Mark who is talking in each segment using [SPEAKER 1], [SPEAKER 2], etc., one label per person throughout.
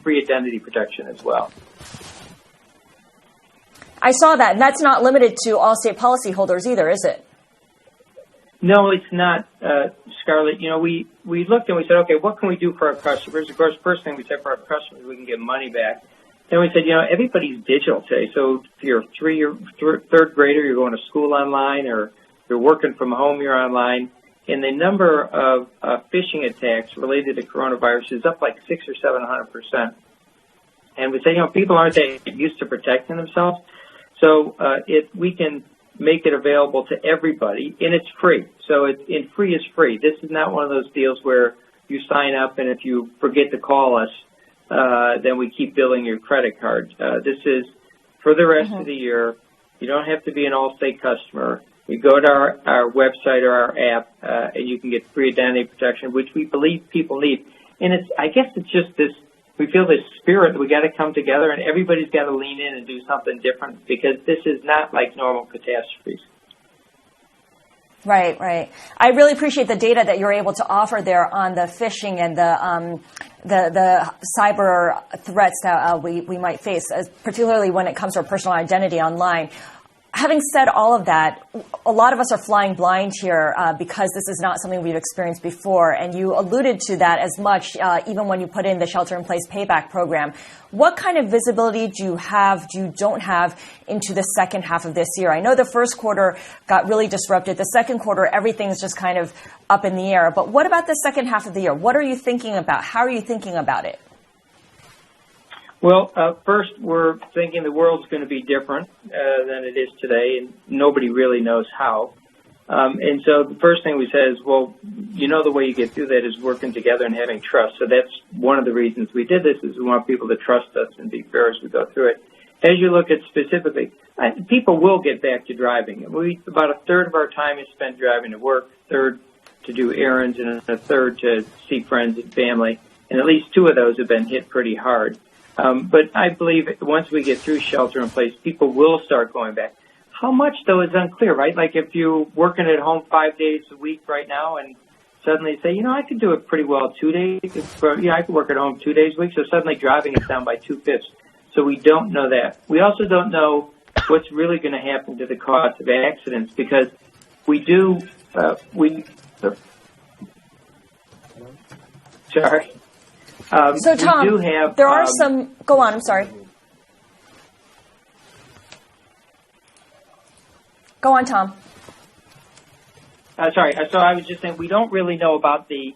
[SPEAKER 1] free identity protection as well.
[SPEAKER 2] I saw that, and that's not limited to Allstate policyholders either, is it?
[SPEAKER 1] No, it's not, Scarlett. You know, we looked and we said, okay, what can we do for our customers? Of course, first thing we said for our customers, we can get money back. Then we said, you know, everybody's digital today. So if you're a third grader, you're going to school online, or you're working from home, you're online. And the number of phishing attacks related to coronavirus is up like 600 or 700%. And we say, you know, people aren't that used to protecting themselves. So if we can make it available to everybody, and it's free. So free is free. This is not one of those deals where you sign up and if you forget to call us, then we keep billing your credit card. This is for the rest of the year. You don't have to be an Allstate customer. You go to our website or our app, and you can get free identity protection, which we believe people need. And I guess it's just this, we feel this spirit that we got to come together and everybody's got to lean in and do something different, because this is not like normal catastrophes.
[SPEAKER 2] Right, right. I really appreciate the data that you're able to offer there on the phishing and the cyber threats that we might face, particularly when it comes to our personal identity online. Having said all of that, a lot of us are flying blind here because this is not something we've experienced before. And you alluded to that as much, even when you put in the shelter-in-place payback program. What kind of visibility do you don't have into the second half of this year? I know the first quarter got really disrupted. The second quarter, everything's just kind of up in the air. But what about the second half of the year? What are you thinking about? How are you thinking about it?
[SPEAKER 1] Well, first, we're thinking the world's going to be different than it is today, and nobody really knows how. And so the first thing we said is, well, you know, the way you get through that is working together and having trust. So that's one of the reasons we did this, is we want people to trust us and be fair as we go through it. As you look at specifically, people will get back to driving. About a third of our time is spent driving to work, a third to do errands, and a third to see friends and family. And at least two of those have been hit pretty hard. But I believe once we get through shelter in place, people will start going back. How much, though, is unclear, right? Like if you're working at home 5 days a week right now and suddenly say, you know, I could do it pretty well 2 days. I could work at home 2 days a week. So suddenly driving is down by 2/5. So we don't know that. We also don't know what's really going to happen to the cost of accidents, because we do, sorry.
[SPEAKER 2] So, Tom,
[SPEAKER 1] we do have,
[SPEAKER 2] there are some... Go on, I'm sorry. Go on, Tom.
[SPEAKER 1] Sorry. So I was just saying we don't really know about the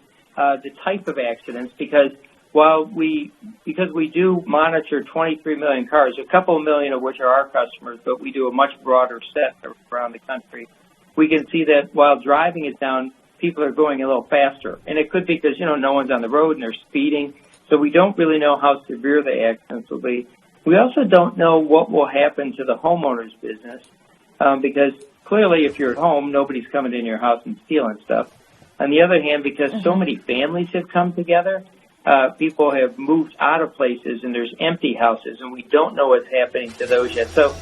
[SPEAKER 1] type of accidents, because we do monitor 23 million cars, a couple of million of which are our customers, but we do a much broader set around the country. We can see that while driving is down, people are going a little faster. And it could be because, you know, no one's on the road and they're speeding. So we don't really know how severe the accidents will be. We also don't know what will happen to the homeowner's business, because clearly if you're at home, nobody's coming in your house and stealing stuff. On the other hand, because so many families have come together, people have moved out of places and there's empty houses, and we don't know what's happening to those yet. So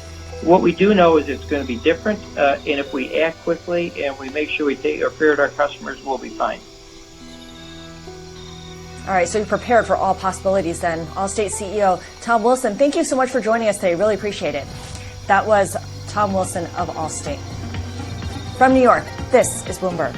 [SPEAKER 1] what we do know is it's going to be different, and if we act quickly and we make sure we take our fair to our customers, we'll be fine.
[SPEAKER 2] All right, so you're prepared for all possibilities then. Allstate CEO Tom Wilson, thank you so much for joining us today. Really appreciate it. That was Tom Wilson of Allstate. From New York, this is Bloomberg.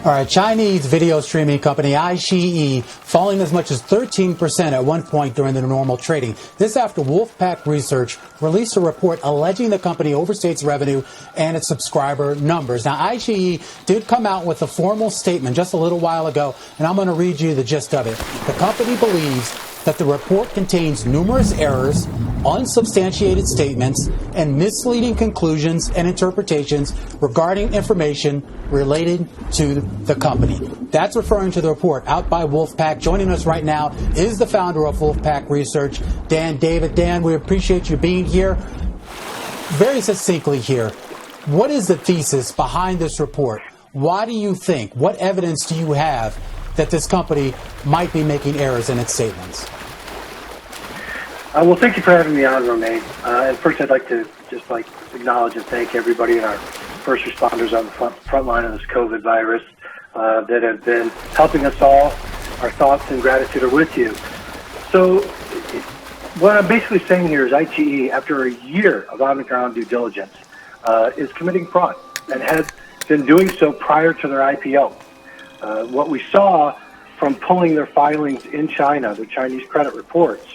[SPEAKER 3] All right, Chinese video streaming company iQIYI falling as much as 13% at one point during the normal trading. This after Wolfpack Research released a report alleging the company overstates revenue and its subscriber numbers. Now, iQIYI did come out with a formal statement just a little while ago, and I'm going to read you the gist of it. The company believes that the report contains numerous errors, unsubstantiated statements, and misleading conclusions and interpretations regarding information related to the company. That's referring to the report out by Wolfpack. Joining us right now is the founder of Wolfpack Research, Dan David. Dan, we appreciate you being here. Very succinctly here, what is the thesis behind this report? Why do you think, what evidence do you have that this company might be making errors in its statements?
[SPEAKER 4] Well, thank you for having me on, Romaine. And first, I'd like to just acknowledge and thank everybody and our first responders on the front line of this COVID virus that have been helping us all. Our thoughts and gratitude are with you. So, what I'm basically saying here is iQIYI, after a year of on-the-ground due diligence, is committing fraud and has been doing so prior to their IPO. What we saw from pulling their filings in China, their Chinese credit reports,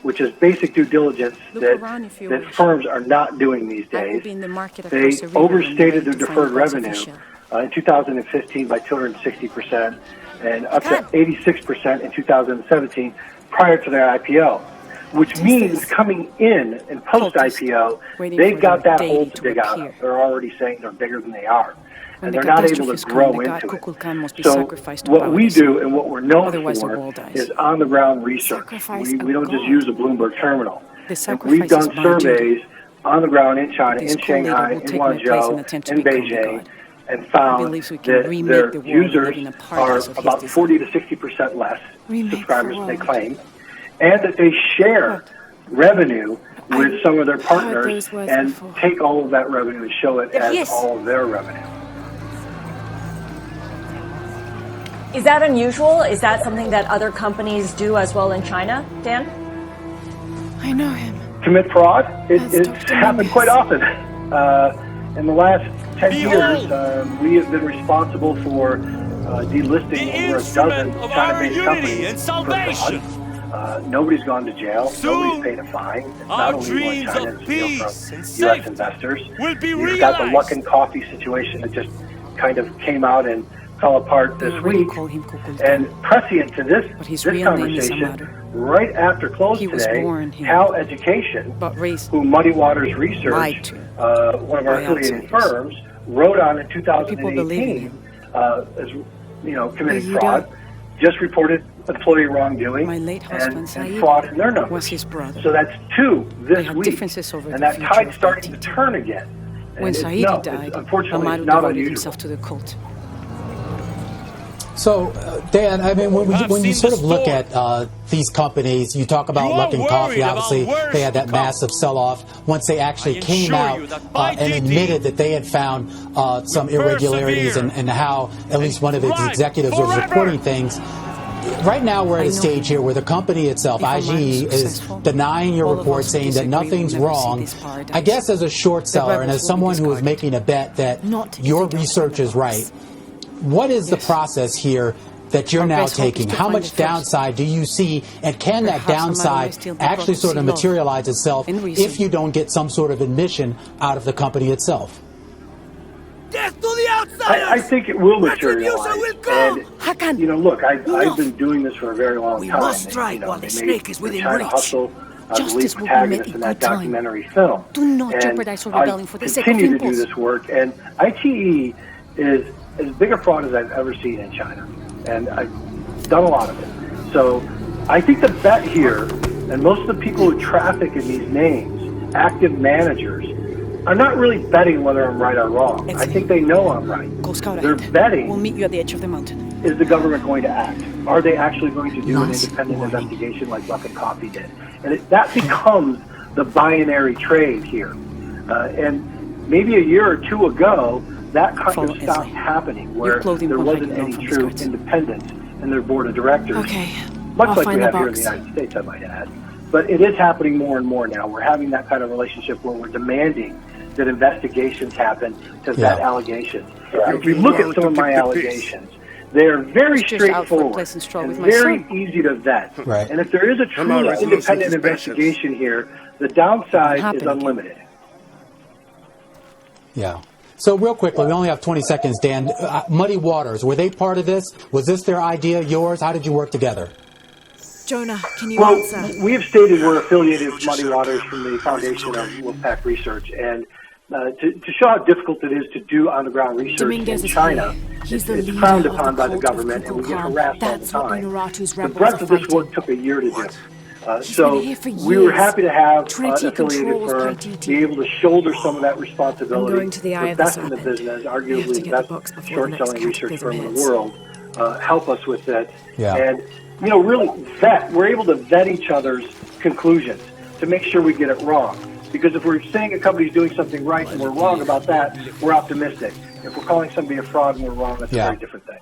[SPEAKER 4] which is basic due diligence that firms are not doing these days. They overstated their deferred revenue in 2015 by 260% and up to 86% in 2017 prior to their IPO, which means coming in and post-IPO, they've got that hole to dig out of. They're already saying they're bigger than they are. And they're not able to grow into it. So what we do and what we're known for is on-the-ground research. We don't just use a Bloomberg terminal. And we've done surveys on the ground in China, in Shanghai, in Guangzhou, in Beijing, and found that their users are about 40 to 60% less subscribers than they claim, and that they share revenue with some of their partners and take all of that revenue and show it as all of their revenue.
[SPEAKER 2] Is that unusual? Is that something that other companies do as well in China, Dan?
[SPEAKER 5] I know him.
[SPEAKER 4] Commit fraud? It's happened quite often. In the last 10 years, we have been responsible for delisting over a dozen China-based companies for fraud. Nobody's gone to jail. Nobody's paid a fine. It's not only what China steals from U.S. investors. You've got the Luck and Coffee situation that just kind of came out and fell apart this week, and prescient to this conversation, right after close today, Cal Education, who Muddy Waters Research, one of our affiliated firms, wrote on in 2018 as committing fraud, just reported employee wrongdoing and fraud in their numbers. So that's two this week, and that tide's starting to turn again.
[SPEAKER 5] When Saidi died,
[SPEAKER 4] unfortunately, it's not unusual.
[SPEAKER 5] Himself to the cult.
[SPEAKER 3] So, Dan, I mean, when you sort of look at these companies, you talk about Luck and Coffee, obviously they had that massive sell-off once they actually came out and admitted that they had found some irregularities and how at least one of its executives was reporting things. Right now we're at a stage here where the company itself, iQIYI, is denying your report, saying that nothing's wrong. I guess as a short seller and as someone who is making a bet that your research is right, what is the process here that you're now taking? How much downside do you see, and can that downside actually sort of materialize itself if you don't get some sort of admission out of the company itself?
[SPEAKER 4] I think it will materialize. And, look, I've been doing this for a very long time. They made the China Hustle, the lead protagonist in that documentary film.
[SPEAKER 5] Do not jeopardize our rebellion for the sake of
[SPEAKER 4] continue to do this work. And iQIYI is as big a fraud as I've ever seen in China. And I've done a lot of it. So I think the bet here, and most of the people who traffic in these names, active managers, are not really betting whether I'm right or wrong. I think they know I'm right. They're betting,
[SPEAKER 5] we'll meet you at the edge of the mountain.
[SPEAKER 4] Is the government going to act? Are they actually going to do an independent investigation like Luck and Coffee did? And that becomes the binary trade here. And maybe a year or two ago, that kind of stopped happening, where there wasn't any true independence in their board of directors. Much like we have here in the United States, I might add. But it is happening more and more now. We're having that kind of relationship where we're demanding that investigations happen to vet allegations. If you look at some of my allegations, they're very straightforward and very easy to vet.
[SPEAKER 3] Right.
[SPEAKER 4] And if there is a truly independent investigation here, the downside is unlimited.
[SPEAKER 3] Yeah. So real quickly, we only have 20 seconds, Dan. Muddy Waters, were they part of this? Was this their idea, yours? How did you work together?
[SPEAKER 5] Jonah, can you answer?
[SPEAKER 4] We have stated we're affiliated with Muddy Waters from the foundation of Wolfpack Research, and to show how difficult it is to do on-the-ground research in China, it's frowned upon by the government, and we get harassed all the time. The breadth of this work took a year to do. So we were happy to have an affiliated firm be able to shoulder some of that responsibility. The best in the business, arguably the best short-selling research firm in the world, help us with that.
[SPEAKER 3] Yeah.
[SPEAKER 4] And, really we're able to vet each other's conclusions to make sure we get it wrong. Because if we're saying a company's doing something right and we're wrong about that, we're optimistic. If we're calling somebody a fraud and we're wrong, that's a very different thing.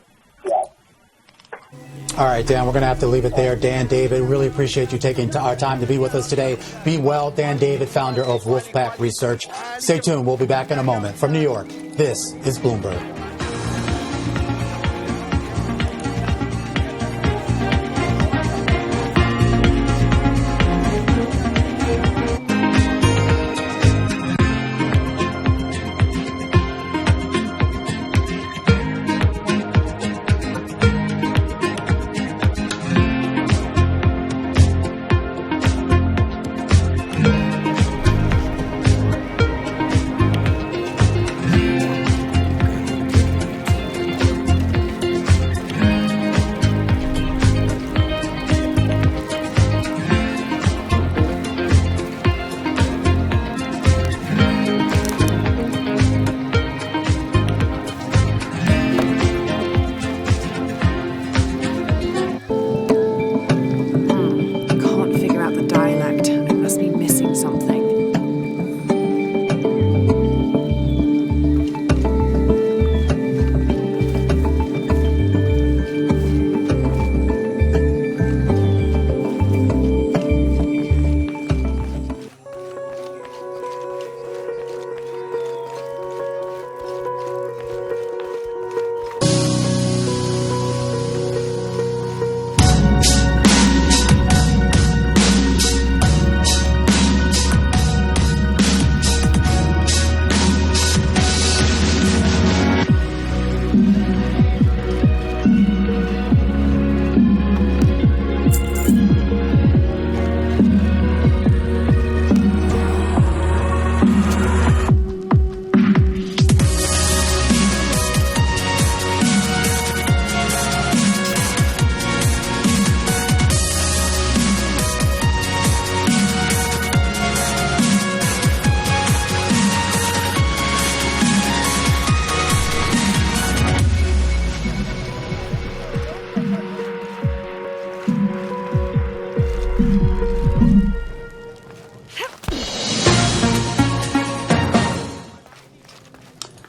[SPEAKER 3] All right, Dan, we're going to have to leave it there. Dan David, really appreciate you taking our time to be with us today. Be well. Dan David, founder of Wolfpack Research. Stay tuned. We'll be back in a moment. From New York, this is Bloomberg.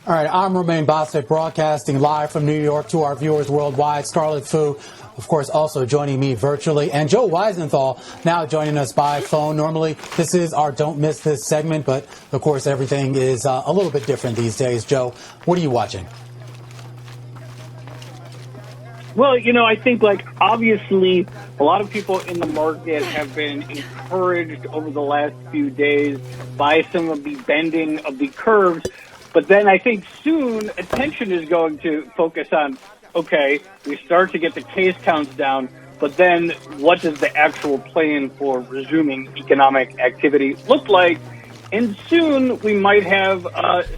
[SPEAKER 3] All right, I'm Romain Bossett, broadcasting live from New York to our viewers worldwide. Scarlet Fu, of course, also joining me virtually. And Joe Weisenthal now joining us by phone. Normally, this is our Don't Miss This segment, but, of course, everything is a little bit different these days. Joe, what are you watching?
[SPEAKER 6] Well, I think, obviously, a lot of people in the market have been encouraged over the last few days by some of the bending of the curves. But then I think soon attention is going to focus on, okay, we start to get the case counts down, but then what does the actual plan for resuming economic activity look like? And soon we might have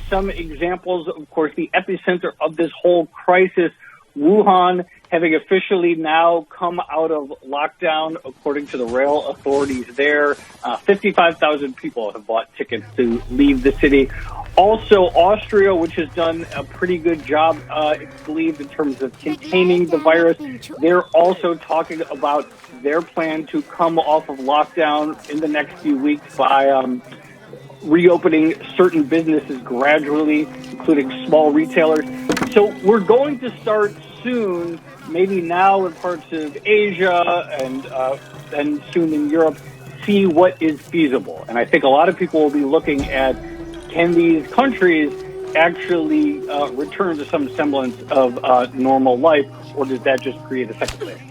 [SPEAKER 6] some examples, of course, the epicenter of this whole crisis, Wuhan, having officially now come out of lockdown, according to the rail authorities there. 55,000 people have bought tickets to leave the city. Also, Austria, which has done a pretty good job, it's believed, in terms of containing the virus. They're also talking about their plan to come off of lockdown in the next few weeks by reopening certain businesses gradually, including small retailers. So we're going to start soon, maybe now in parts of Asia and then soon in Europe, see what is feasible. And I think a lot of people will be looking at, can these countries actually return to some semblance of normal life, or does that just create a second wave?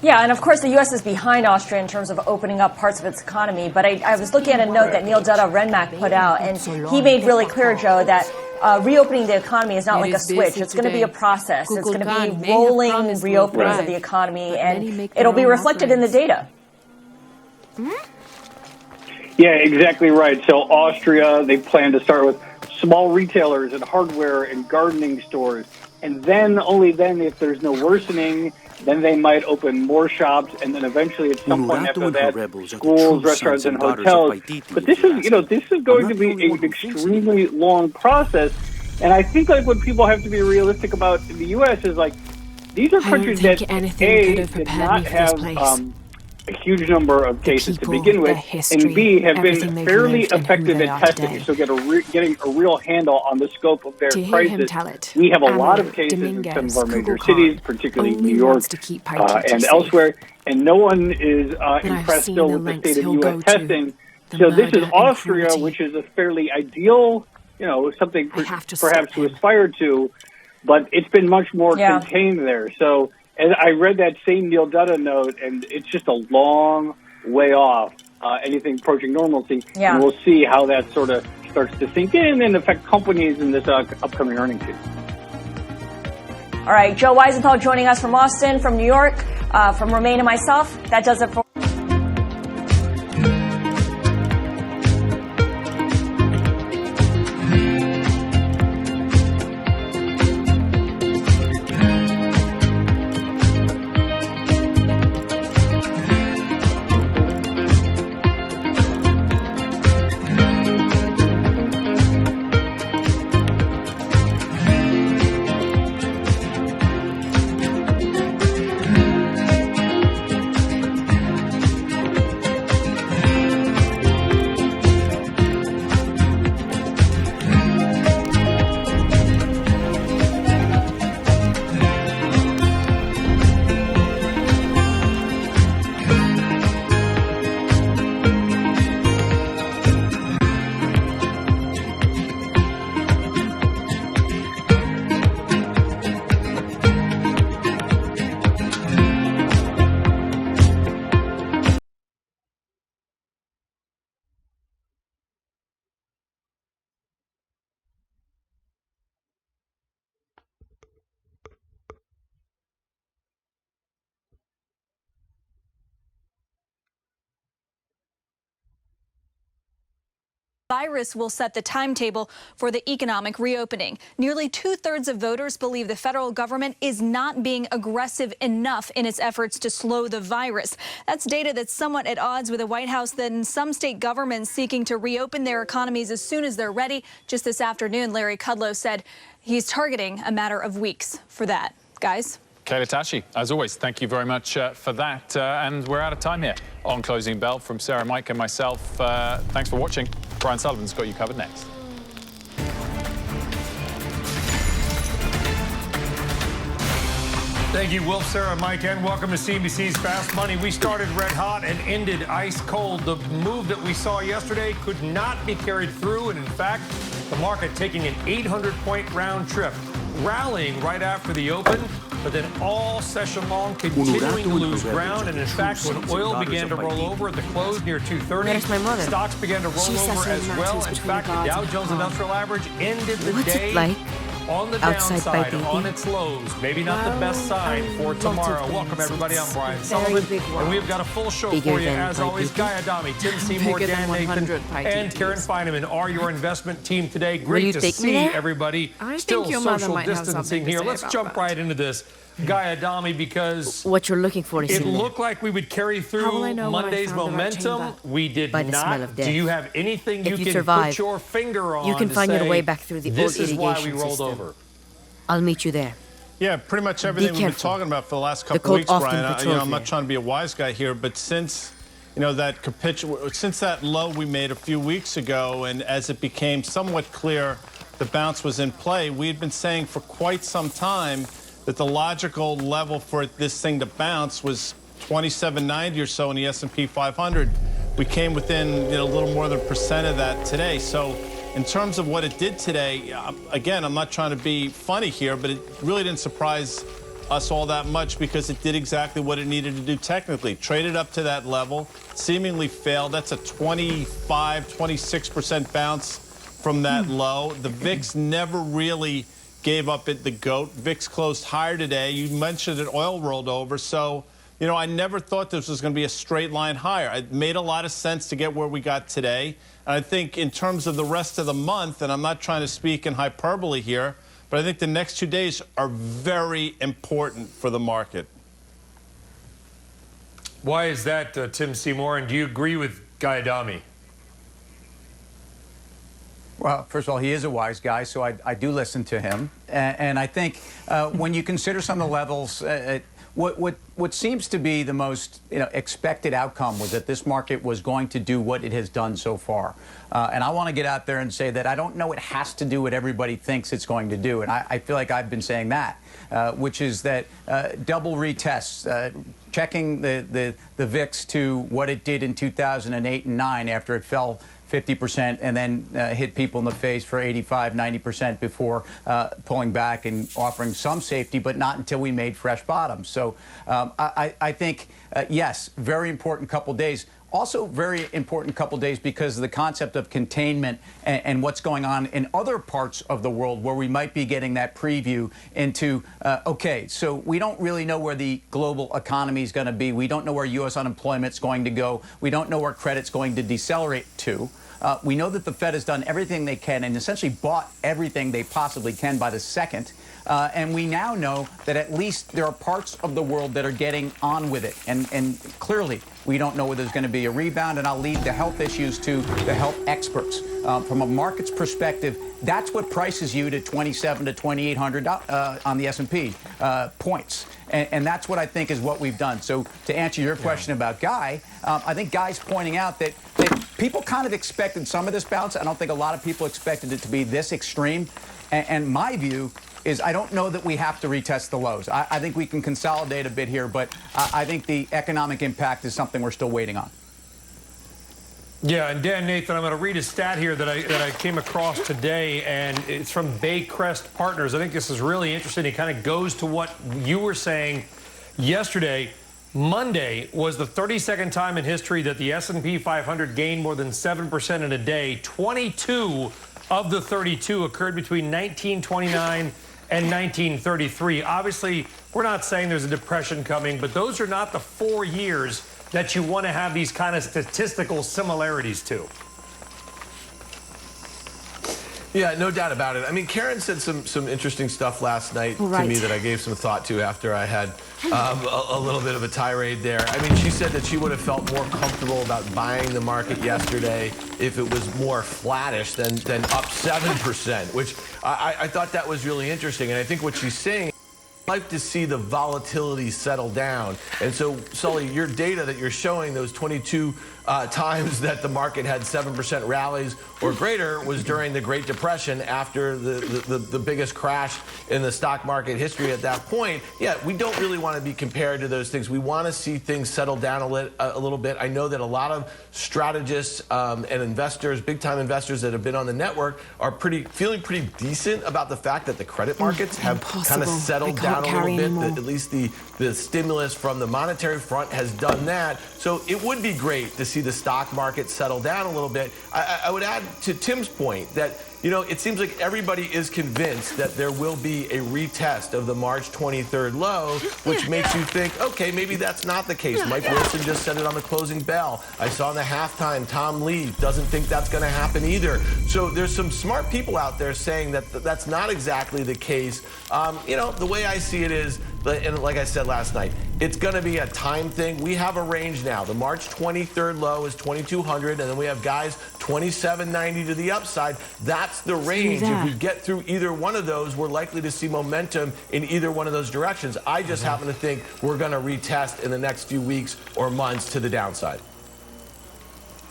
[SPEAKER 2] Yeah, and of course the U.S. is behind Austria in terms of opening up parts of its economy. But I was looking at a note that Neil Dutta Renmac put out, and he made really clear, Joe, that reopening the economy is not like a switch. It's going to be a process. It's going to be rolling reopenings of the economy, and it'll be reflected in the data.
[SPEAKER 6] Yeah, exactly right. So Austria, they plan to start with small retailers and hardware and gardening stores. And then, only then, if there's no worsening, then they might open more shops, and then eventually at some point after that, schools, restaurants, and hotels. But this is going to be an extremely long process. And I think like what people have to be realistic about in the U.S. is like, these are countries that, A, did not have a huge number of cases to begin with, and B, have been fairly effective at testing, so getting a real handle on the scope of their crisis. We have a lot of cases in some of our major cities, particularly New York and elsewhere, and no one is impressed still with the state of U.S. testing. So this is Austria, which is a fairly ideal, something perhaps to aspire to, but it's been much more contained there. So and I read that same Neil Dutta note, and it's just a long way off anything approaching normalcy. Yeah. And we'll see how that sort of starts to sink in and affect companies in this upcoming earnings season.
[SPEAKER 2] All right, Joe Weisenthal joining us from Austin, from New York, from Romaine and myself. That does it for
[SPEAKER 7] virus will set the timetable for the economic reopening. Nearly 2/3 of voters believe the federal government is not being aggressive enough in its efforts to slow the virus. That's data that's somewhat at odds with the White House and some state governments seeking to reopen their economies as soon as they're ready. Just this afternoon, Larry Kudlow said he's targeting a matter of weeks for that. Guys?
[SPEAKER 8] Kayla Tashi, as always, thank you very much for that. And we're out of time here on Closing Bell. From Sarah, Mike, and myself, thanks for watching. Brian Sullivan's got you covered next.
[SPEAKER 9] Thank you, Wolf, Sarah, Mike, and welcome to CNBC's Fast Money. We started red hot and ended ice cold. The move that we saw yesterday could not be carried through, and in fact, the market taking an 800-point round trip, rallying right after the open, but then all session long continuing to lose ground. And in fact, when oil began to roll over at the close near 2:30, stocks began to roll over as well. In fact, the Dow Jones Industrial Average ended the day on the downside, on its lows. Maybe not the best sign for tomorrow. Welcome, everybody. I'm Brian Sullivan, and we've got a full show for you. As always, Guy Adami, Tim Seymour, Dan Nathan, and Karen Feineman are your investment team today. Great to see everybody. Still social distancing here. Let's jump right into this. Guy Adami, because
[SPEAKER 10] what you're looking for is
[SPEAKER 9] it looked like we would carry through Monday's momentum. We did not. Do you have anything you can put your finger on?
[SPEAKER 10] You can find your way back through the old irrigation system.
[SPEAKER 9] This is why we rolled over.
[SPEAKER 10] I'll meet you there.
[SPEAKER 11] Yeah, pretty much everything we've been talking about for the last couple of weeks, Brian. I'm not trying to be a wise guy here, but since since that low we made a few weeks ago, and as it became somewhat clear the bounce was in play, we had been saying for quite some time that the logical level for this thing to bounce was 2790 or so in the S&P 500. We came within a little more than 1% of that today. So In terms of what it did today, again, I'm not trying to be funny here, but it really didn't surprise us all that much because it did exactly what it needed to do technically. Traded up to that level, seemingly failed. That's a 25, 26% bounce from that low. The VIX never really gave up at the GOAT. VIX closed higher today. You mentioned that oil rolled over. So, you know, I never thought this was going to be a straight line higher. It made a lot of sense to get where we got today. And I think in terms of the rest of the month, and I'm not trying to speak in hyperbole here, but I think the next 2 days are very important for the market.
[SPEAKER 9] Why is that, Tim Seymour? And do you agree with Guy Adami?
[SPEAKER 12] Well, first of all, he is a wise guy, so I do listen to him. And I think when you consider some of the levels, what seems to be the most expected outcome was that this market was going to do what it has done so far. And I want to get out there and say that I don't know it has to do what everybody thinks it's going to do. And I feel like I've been saying that, which is that double retests, checking the VIX to what it did in 2008 and 9 after it fell 50% and then hit people in the face for 85, 90% before pulling back and offering some safety, but not until we made fresh bottoms. So I think, yes, very important couple days. Also very important couple days because of the concept of containment and what's going on in other parts of the world where we might be getting that preview into, okay, so we don't really know where the global economy is going to be. We don't know where U.S. unemployment is going to go. We don't know where credit's going to decelerate to. We know that the Fed has done everything they can and essentially bought everything they possibly can by the second. And we now know that at least there are parts of the world that are getting on with it. And clearly, we don't know whether there's going to be a rebound. And I'll leave the health issues to the health experts. From a market's perspective, that's what prices you to 27 to 2,800 on the S&P points. And that's what I think is what we've done. So to answer your question about Guy, I think Guy's pointing out that people kind of expected some of this bounce. I don't think a lot of people expected it to be this extreme. And my view is I don't know that we have to retest the lows. I think we can consolidate a bit here, but I think the economic impact is something we're still waiting on.
[SPEAKER 9] Yeah, and Dan, Nathan, I'm going to read a stat here that I came across today, and it's from Baycrest Partners. I think this is really interesting. It kind of goes to what you were saying yesterday. Monday was the 32nd time in history that the S&P 500 gained more than 7% in a day. 22 of the 32 occurred between 1929 and 1933. Obviously, we're not saying there's a depression coming, but those are not the 4 years that you want to have these kind of statistical similarities to.
[SPEAKER 13] Yeah, no doubt about it. I mean, Karen said some interesting stuff last night to me that I gave some thought to after I had a little bit of a tirade there. I mean, she said that she would have felt more comfortable about buying the market yesterday if it was more flattish than up 7%, which I thought that was really interesting. And I think what she's saying, I'd like to see the volatility settle down. And so, Sully, your data that you're showing, those 22 times that the market had 7% rallies or greater was during the Great Depression after the biggest crash in the stock market history at that point. Yeah, we don't really want to be compared to those things. We want to see things settle down a little bit. I know that a lot of strategists and investors, big-time investors that have been on the network are feeling pretty decent about the fact that the credit markets have kind of settled down a little bit. At least the stimulus from the monetary front has done that. So it would be great to see the stock market settle down a little bit. I would add to Tim's point that, you know, it seems like everybody is convinced that there will be a retest of the March 23rd low, which makes you think, okay, maybe that's not the case. Mike Wilson just said it on the closing bell. I saw in the halftime, Tom Lee doesn't think that's going to happen either. So there's some smart people out there saying that that's not exactly the case. You know, the way I see it is, and like I said last night, it's going to be a time thing. We have a range now. The March 23rd low is 2,200, and then we have guys 2790 to the upside. That's the range. If we get through either one of those, we're likely to see momentum in either one of those directions. I just happen to think we're going to retest in the next few weeks or months to the downside.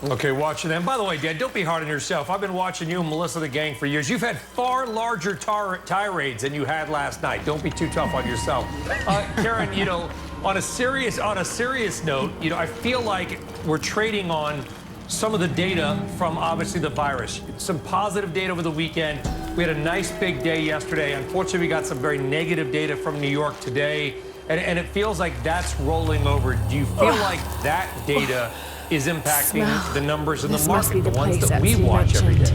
[SPEAKER 9] Okay, watching them. By the way, Dan, don't be hard on yourself. I've been watching you and Melissa the gang for years. You've had far larger tirades than you had last night. Don't be too tough on yourself. Karen, you know, on a serious note, you know, I feel like we're trading on some of the data from obviously the virus. Some positive data over the weekend. We had a nice big day yesterday. Unfortunately, we got some very negative data from New York today, and it feels like that's rolling over. Do you feel like that data is impacting the numbers in the market, the ones that we watch every day?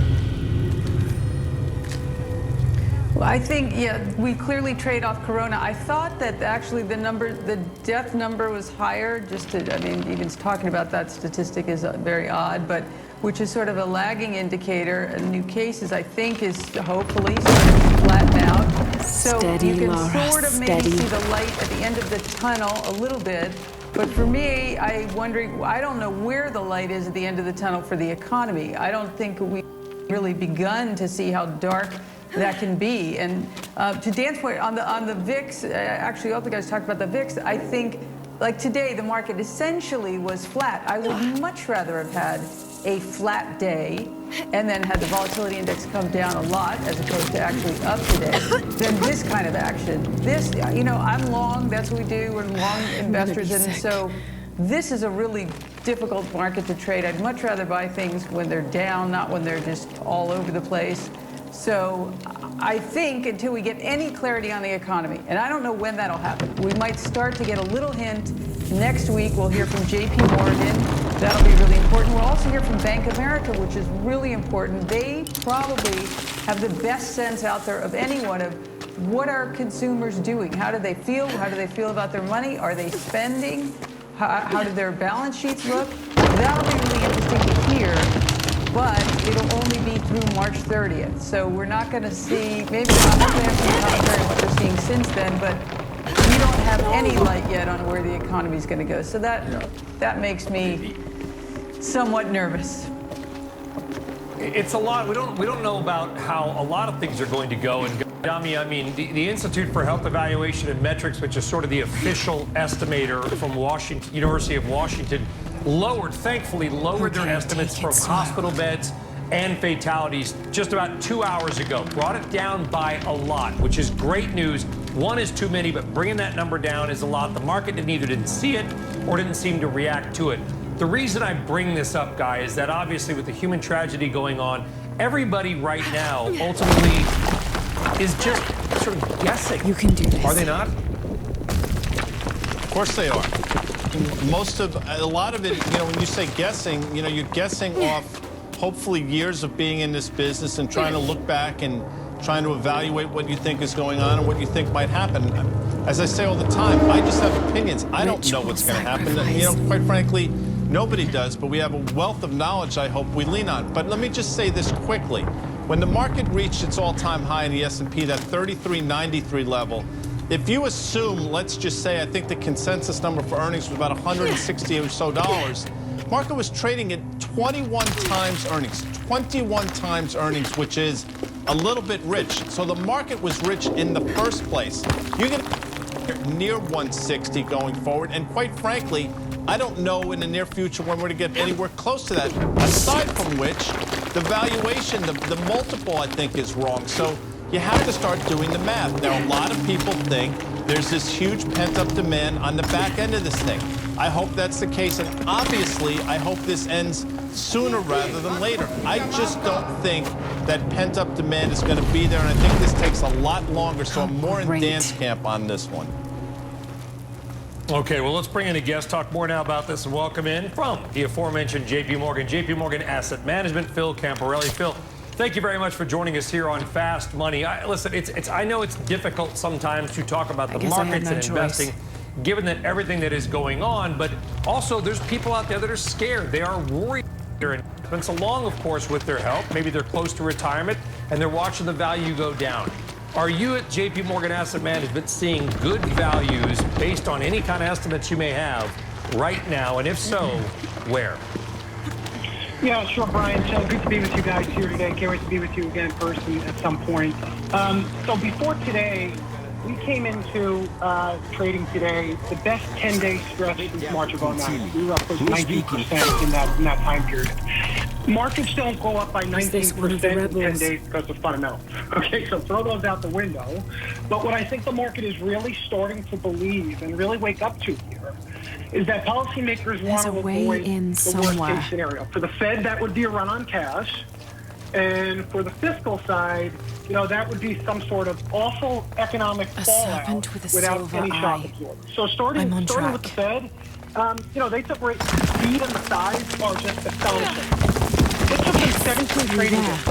[SPEAKER 14] Well, I think, yeah, we clearly trade off Corona. I thought that actually the death number was higher. Even talking about that statistic is very odd, but which is sort of a lagging indicator. New cases, I think, is hopefully starting to flatten out. So you can sort of maybe see the light at the end of the tunnel a little bit. But for me, I don't know where the light is at the end of the tunnel for the economy. I don't think we've really begun to see how dark that can be. And to Dan's point, on the VIX, actually all the guys talked about the VIX, I think, like today, the market essentially was flat. I would much rather have had a flat day and then had the volatility index come down a lot as opposed to actually up today than this kind of action. This, I'm long, that's what we do, we're long investors, and so this is a really difficult market to trade. I'd much rather buy things when they're down, not when they're just all over the place. So I think until we get any clarity on the economy, and I don't know when that'll happen, we might start to get a little hint. Next week, we'll hear from JP Morgan. That'll be really important. We'll also hear from Bank of America, which is really important. They probably have the best sense out there of anyone of what are consumers doing? How do they feel? How do they feel about their money? Are they spending? How do their balance sheets look? That'll be really interesting to hear. But it'll only be through March 30th. So we're not going to see, maybe we're not going to have some commentary on what we're seeing since then, but we don't have any light yet on where the economy is going to go. So that makes me somewhat nervous.
[SPEAKER 9] It's a lot. We don't know about how a lot of things are going to go. And Dami, I mean, the Institute for Health Evaluation and Metrics, which is sort of the official estimator from University of Washington, thankfully lowered their estimates for hospital beds and fatalities just about 2 hours ago. Brought it down by a lot, which is great news. One is too many, but bringing that number down is a lot. The market either didn't see it or didn't seem to react to it. The reason I bring this up, Guy, is that obviously with the human tragedy going on, everybody right now ultimately is just sort of guessing.
[SPEAKER 5] You can do this.
[SPEAKER 9] Are they not?
[SPEAKER 11] Of course they are. A lot of it, when you say guessing, you're guessing off hopefully years of being in this business and trying to look back and trying to evaluate what you think is going on and what you think might happen. As I say all the time, I just have opinions. I don't know what's going to happen. Quite frankly, nobody does, but we have a wealth of knowledge I hope we lean on. But let me just say this quickly. When the market reached its all-time high in the S&P, that 33.93 level, if you assume, let's just say, I think the consensus number for earnings was about $160 or so dollars, market was trading at 21 times earnings, 21 times earnings, which is a little bit rich. So the market was rich in the first place. You're going to near 160 going forward, and quite frankly, I don't know in the near future when we're going to get anywhere close to that, aside from which the valuation, the multiple, I think, is wrong. So you have to start doing the math. Now, a lot of people think there's this huge pent-up demand on the back end of this thing. I hope that's the case, and obviously, I hope this ends sooner rather than later. I just don't think that pent-up demand is going to be there, and I think this takes a lot longer, so I'm more in Dan's camp on this one.
[SPEAKER 9] Okay, well, let's bring in a guest, talk more now about this, and welcome in from the aforementioned JP Morgan Asset Management, Phil Camporelli. Phil, thank you very much for joining us here on Fast Money. Listen, I know it's difficult sometimes to talk about the markets and investing, given that everything that is going on, but also there's people out there that are scared. They are worried their investments, along, of course, with their health. Maybe they're close to retirement, and they're watching the value go down. Are you at JP Morgan Asset Management seeing good values based on any kind of estimates you may have right now? And if so, where?
[SPEAKER 6] Yeah, sure, Brian. So good to be with you guys here today. Can't wait to be with you again in person at some point. So before today, we came into trading today the best 10-day stretch since March of 2009. We were up close to 19% in that time period.
[SPEAKER 15] Markets don't go up by 19% in 10 days because of fundamentals. Okay, so throw those out the window. But what I think the market is really starting to believe and really wake up to here is that policymakers want to avoid the worst-case scenario. For the Fed, that would be a run on cash. And for the fiscal side, you know, that would be some sort of awful economic fallout without any shock absorber. So starting with the Fed, you know, they took rates. The speed and the size are just astonishing. It took them 17 trading days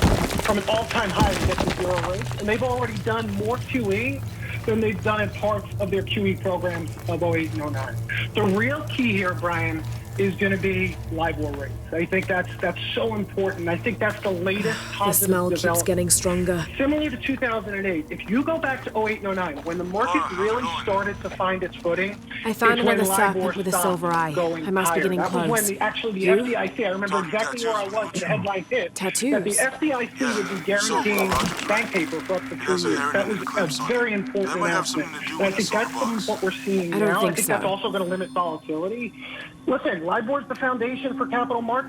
[SPEAKER 15] from an all-time high to get to zero rates, and they've already done more QE than they've done in parts of their QE programs of 08 and 09. The real key here, Brian, is going to be LIBOR rates. I think that's so important. I think that's the latest positive
[SPEAKER 5] The smell keeps getting stronger.
[SPEAKER 15] Similar to 2008, if you go back to 08 and 09, when the market really started to find its footing,
[SPEAKER 5] I found another serpent with a silver eye. I must be getting close.
[SPEAKER 15] That was when the FDIC, I remember exactly where I was when the headline hit,
[SPEAKER 5] Tattoos.
[SPEAKER 15] that the FDIC would be guaranteeing bank paper for up to 3 years. That was a very important announcement. And I think that's what we're seeing now. I think that's also going to limit volatility. Listen, LIBOR is the foundation for capital markets.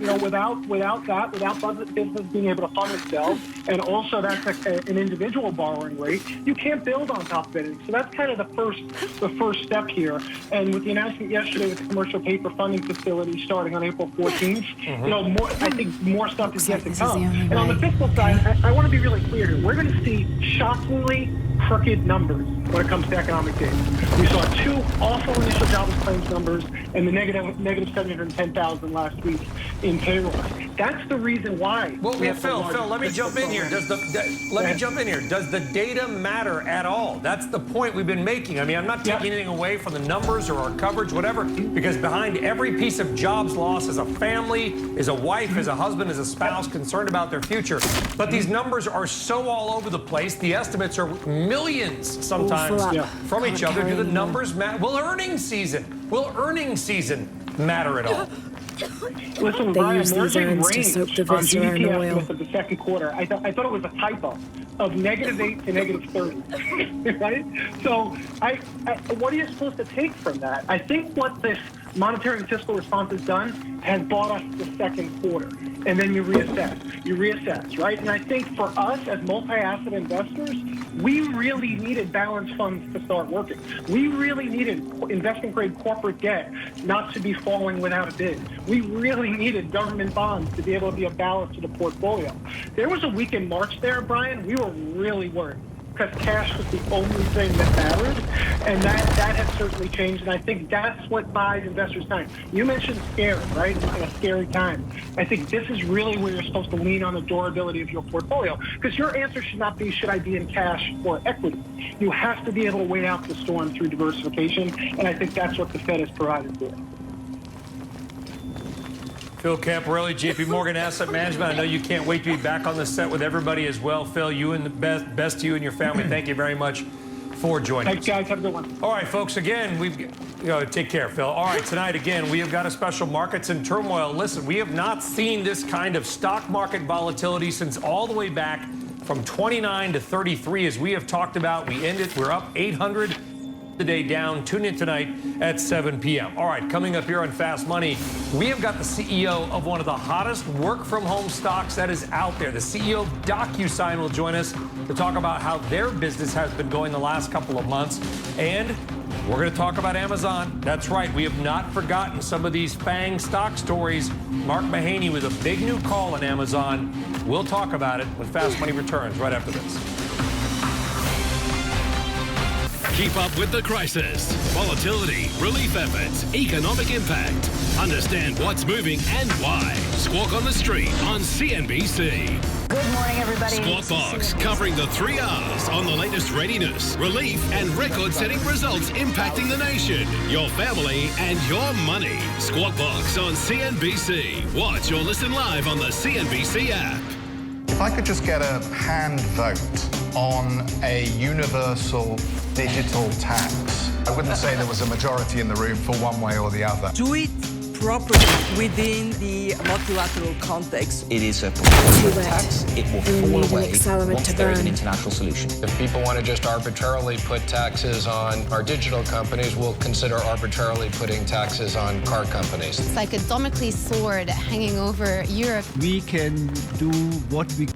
[SPEAKER 15] You know, without business being able to fund itself, and also that's an individual borrowing rate, you can't build on top of it. So that's kind of the first step here. And with the announcement yesterday with the commercial paper funding facility starting on April 14th, you know, I think more stuff is yet to come. And on the fiscal side, I want to be really clear here. We're going to see shockingly crooked numbers when it comes to economic data. We saw 2 awful initial jobless claims numbers and the negative 710,000 last week in payroll. That's the reason why.
[SPEAKER 9] Well, Phil, let me jump in here. Does the data matter at all? That's the point we've been making. I mean, I'm not taking anything away from the numbers or our coverage, whatever, because behind every piece of jobs loss is a family, is a wife, is a husband, is a spouse concerned about their future. But these numbers are so all over the place. The estimates are millions sometimes from each other. Do the numbers matter? Will earnings season matter at all?
[SPEAKER 15] Listen,
[SPEAKER 5] They
[SPEAKER 15] Brian,
[SPEAKER 5] use
[SPEAKER 15] there's
[SPEAKER 5] these
[SPEAKER 15] a
[SPEAKER 5] earns to
[SPEAKER 15] range
[SPEAKER 5] soak the
[SPEAKER 15] on
[SPEAKER 5] viscera in
[SPEAKER 15] GDP
[SPEAKER 5] oil.
[SPEAKER 15] estimates of the second quarter. I thought it was a typo of -8 to -30, right? So what are you supposed to take from that? I think what this monetary and fiscal response has done has bought us the second quarter. And then you reassess, right? And I think for us as multi-asset investors, we really needed balanced funds to start working. We really needed investment-grade corporate debt not to be falling without a bid. We really needed government bonds to be able to be a balance to the portfolio. There was a week in March there, Brian, we were really worried, because cash was the only thing that mattered, and that has certainly changed, and I think that's what buys investors time. You mentioned scary, right? In a scary time. I think this is really where you're supposed to lean on the durability of your portfolio, because your answer should not be, should I be in cash or equity? You have to be able to wait out the storm through diversification, and I think that's what the Fed has provided for.
[SPEAKER 9] Phil Camparelli, JP Morgan Asset Management. I know you can't wait to be back on the set with everybody as well. Phil, you and the best to you and your family. Thank you very much for joining us.
[SPEAKER 15] Thanks, guys. Have a good one.
[SPEAKER 9] All right, folks, again, take care, Phil. All right, tonight, again, we have got a special Markets in Turmoil. Listen, we have not seen this kind of stock market volatility since all the way back from 29 to 33, as we have talked about. We're up 800 the day down. Tune in tonight at 7 p.m. All right, coming up here on Fast Money, we have got the CEO of one of the hottest work-from-home stocks that is out there. The CEO of DocuSign will join us to talk about how their business has been going the last couple of months. And we're going to talk about Amazon. That's right, we have not forgotten some of these FANG stock stories. Mark Mahaney with a big new call on Amazon. We'll talk about it when Fast Money returns right after this.
[SPEAKER 16] Keep up with the crisis, volatility, relief efforts, economic impact. Understand what's moving and why. Squawk on the Street on CNBC.
[SPEAKER 2] Good morning, everybody.
[SPEAKER 16] Squawk Box, covering the 3 R's on the latest readiness, relief, and record-setting results impacting the nation, your family, and your money. Squawk Box on CNBC. Watch or listen live on the CNBC app.
[SPEAKER 17] If I could just get a hand vote on a universal digital tax, I wouldn't say there was a majority in the room for one way or the other.
[SPEAKER 18] Do it properly within the multilateral context.
[SPEAKER 19] It is a proportionate tax. It will fall away once there is an international solution.
[SPEAKER 20] If people want to just arbitrarily put taxes on our digital companies, we'll consider arbitrarily putting taxes on car companies.
[SPEAKER 21] It's like a Damocles sword hanging over Europe.
[SPEAKER 22] We can do what we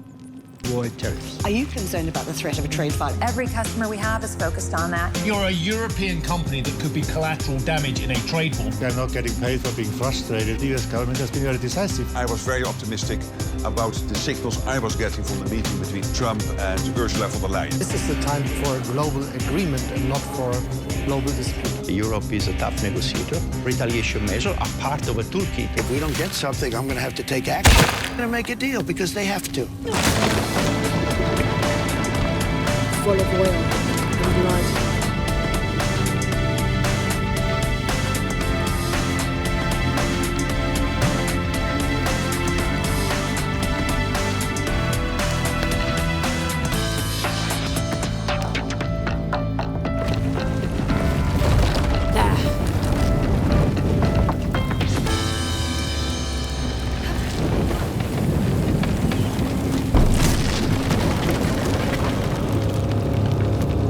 [SPEAKER 22] avoid tariffs.
[SPEAKER 23] Are you concerned about the threat of a trade fight?
[SPEAKER 24] Every customer we have is focused on that.
[SPEAKER 25] You're a European company that could be collateral damage in a trade war.
[SPEAKER 26] They're not getting paid for being frustrated. The US government has been very decisive.
[SPEAKER 27] I was very optimistic about the signals I was getting from the meeting between Trump and Ursula von der Leyen.
[SPEAKER 28] This is the time for a global agreement and not for global dispute.
[SPEAKER 29] Europe is a tough negotiator. Retaliation measures are part of a toolkit.
[SPEAKER 30] If we don't get something, I'm going to have to take action. I'm going to make a deal because they have to.
[SPEAKER 5] Full of oil and blood.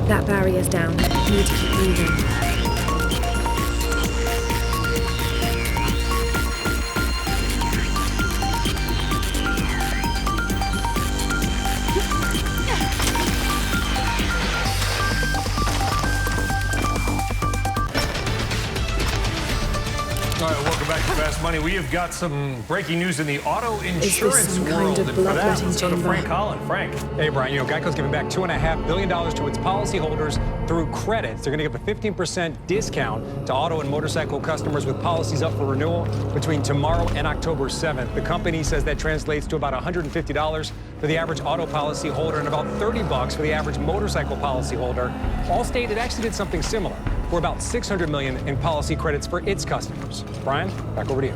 [SPEAKER 5] That barrier's down. You need to keep moving.
[SPEAKER 9] All right, welcome back to Fast Money. We have got some breaking news in the auto insurance world. And for that, let's go to Frank Holland. Frank.
[SPEAKER 31] Hey, Brian, Geico's giving back $2.5 billion to its policyholders through credits. They're going to give a 15% discount to auto and motorcycle customers with policies up for renewal between tomorrow and October 7th. The company says that translates to about $150 for the average auto policy holder and about $30 for the average motorcycle policy holder. Allstate, it actually did something similar, for about $600 million in policy credits for its customers. Brian, back over to you.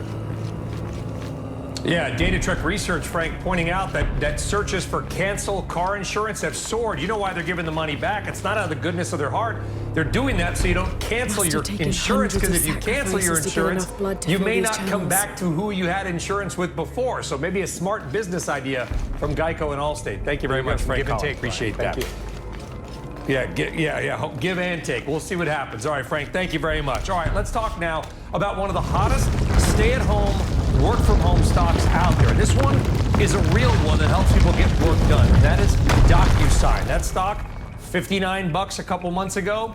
[SPEAKER 9] Yeah, Data Trek Research, Frank, pointing out that searches for cancel car insurance have soared. You know why they're giving the money back? It's not out of the goodness of their heart. They're doing that so you don't cancel your insurance, because if you cancel your insurance, you may not come back to who you had insurance with before. So maybe a smart business idea from Geico and Allstate. Thank you very much, Frank.
[SPEAKER 31] Give and take.
[SPEAKER 9] Appreciate
[SPEAKER 31] Thank
[SPEAKER 9] that.
[SPEAKER 31] you.
[SPEAKER 9] Yeah, give and take. We'll see what happens. All right, Frank, thank you very much. All right, let's talk now about one of the hottest stay-at-home, work-from-home stocks out there. This one is a real one that helps people get work done. That is DocuSign. That stock, $59 a couple months ago,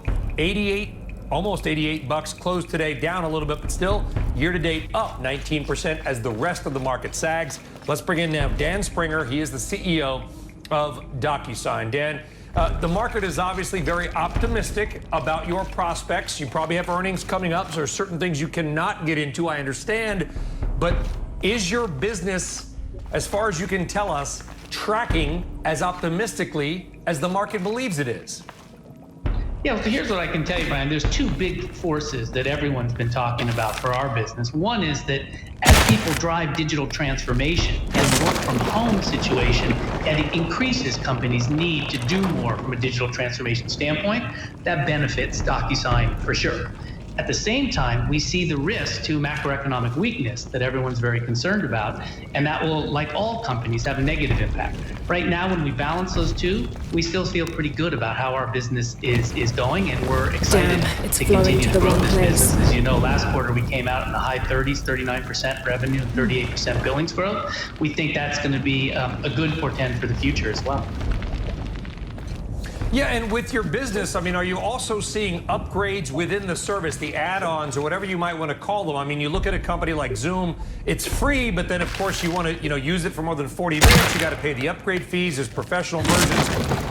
[SPEAKER 9] almost $88, closed today down a little bit, but still year-to-date up 19% as the rest of the market sags. Let's bring in now Dan Springer. He is the CEO of DocuSign. Dan, the market is obviously very optimistic about your prospects. You probably have earnings coming up. So there are certain things you cannot get into, I understand. But is your business, as far as you can tell us, tracking as optimistically as the market believes it is?
[SPEAKER 32] Yeah, so here's what I can tell you, Brian. There's two big forces that everyone's been talking about for our business. One is that as people drive digital transformation and the work from home situation, and it increases companies' need to do more from a digital transformation standpoint, that benefits DocuSign for sure. At the same time, we see the risk to macroeconomic weakness that everyone's very concerned about, and that will, like all companies, have a negative impact. Right now, when we balance those two, we still feel pretty good about how our business is going, and we're excited to continue to grow this business. As you know, last quarter we came out in the high 30s, 39% revenue, 38% billings growth. We think that's going to be a good portend for the future as well.
[SPEAKER 9] Yeah, and with your business, I mean, are you also seeing upgrades within the service, the add-ons or whatever you might want to call them? I mean, you look at a company like Zoom, it's free, but then of course you want to, use it for more than 40 minutes. You got to pay the upgrade fees. There's professional versions.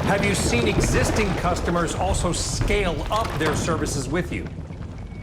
[SPEAKER 9] Have you seen existing customers also scale up their services with you?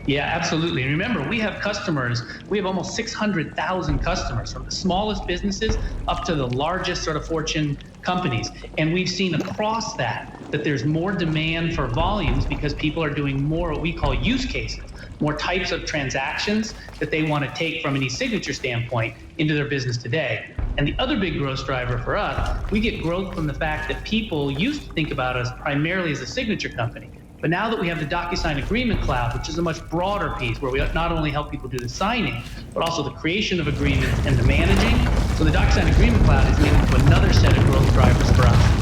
[SPEAKER 32] Yeah, absolutely. And remember, we have customers, we have almost 600,000 customers, from the smallest businesses up to the largest sort of Fortune companies. And we've seen across that there's more demand for volumes because people are doing more what we call use cases, more types of transactions that they want to take from an e-signature standpoint into their business today. And the other big growth driver for us, we get growth from the fact that people used to think about us primarily as a signature company. But now that we have the DocuSign Agreement Cloud, which is a much broader piece where we not only help people do the signing, but also the creation of agreements and the managing. So the DocuSign Agreement Cloud is leading to another set of growth drivers for us.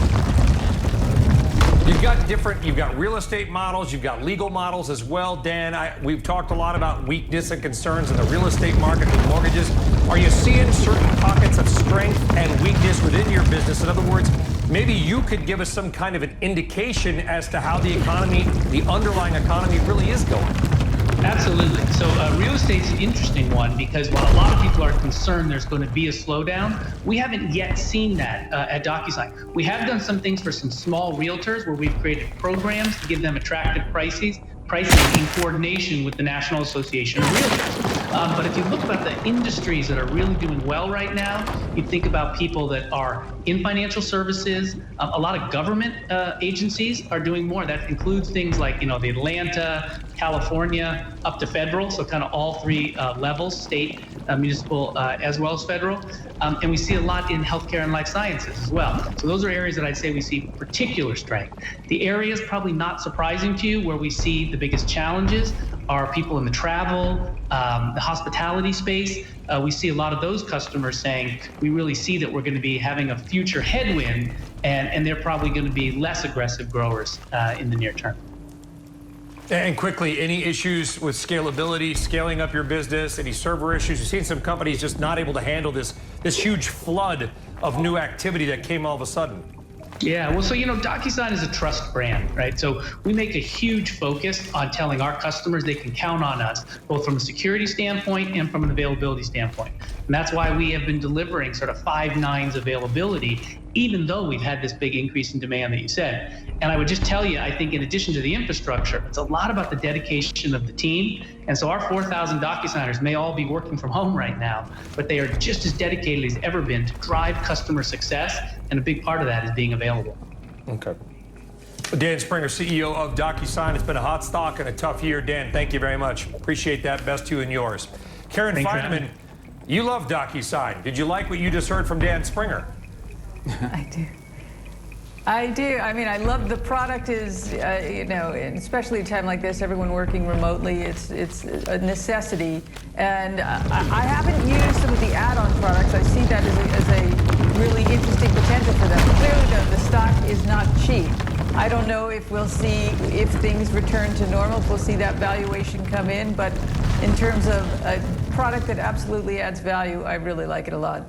[SPEAKER 9] You've got real estate models, you've got legal models as well. Dan, we've talked a lot about weakness and concerns in the real estate market with mortgages. Are you seeing certain pockets of strength and weakness within your business? In other words, maybe you could give us some kind of an indication as to how the economy, the underlying economy really is going.
[SPEAKER 32] Absolutely. So real estate's an interesting one because while a lot of people are concerned there's going to be a slowdown, we haven't yet seen that at DocuSign. We have done some things for some small realtors where we've created programs to give them attractive pricing in coordination with the National Association of Realtors. But if you look at the industries that are really doing well right now, you think about people that are in financial services. A lot of government agencies are doing more. That includes things like, the Atlanta, California, up to federal, so kind of all three levels, state, municipal, as well as federal. And we see a lot in healthcare and life sciences as well. So those are areas that I'd say we see particular strength. The areas probably not surprising to you where we see the biggest challenges are people in the travel, the hospitality space. We see a lot of those customers saying, we really see that we're going to be having a future headwind, and they're probably going to be less aggressive growers in the near term.
[SPEAKER 9] And quickly, any issues with scalability, scaling up your business, any server issues? You've seen some companies just not able to handle this huge flood of new activity that came all of a sudden.
[SPEAKER 32] Yeah, well, so, DocuSign is a trust brand, right? So we make a huge focus on telling our customers they can count on us, both from a security standpoint and from an availability standpoint. And that's why we have been delivering sort of 5 nines availability, even though we've had this big increase in demand that you said. And I would just tell you, I think in addition to the infrastructure, it's a lot about the dedication of the team. And so our 4,000 DocuSigners may all be working from home right now, but they are just as dedicated as ever been to drive customer success. And a big part of that is being available.
[SPEAKER 9] Okay. Dan Springer, CEO of DocuSign. It's been a hot stock and a tough year. Dan, thank you very much. Appreciate that. Best to you and yours. Karen Fineman, you love DocuSign. Did you like what you just heard from Dan Springer?
[SPEAKER 1] I do. I mean, I love the product is, especially at a time like this, everyone working remotely, it's a necessity. And I haven't used some of the add-on products. I see that as a really interesting potential for them. Clearly, the stock is not cheap. I don't know if we'll see, if things return to normal, if we'll see that valuation come in. But in terms of a product that absolutely adds value, I really like it a lot.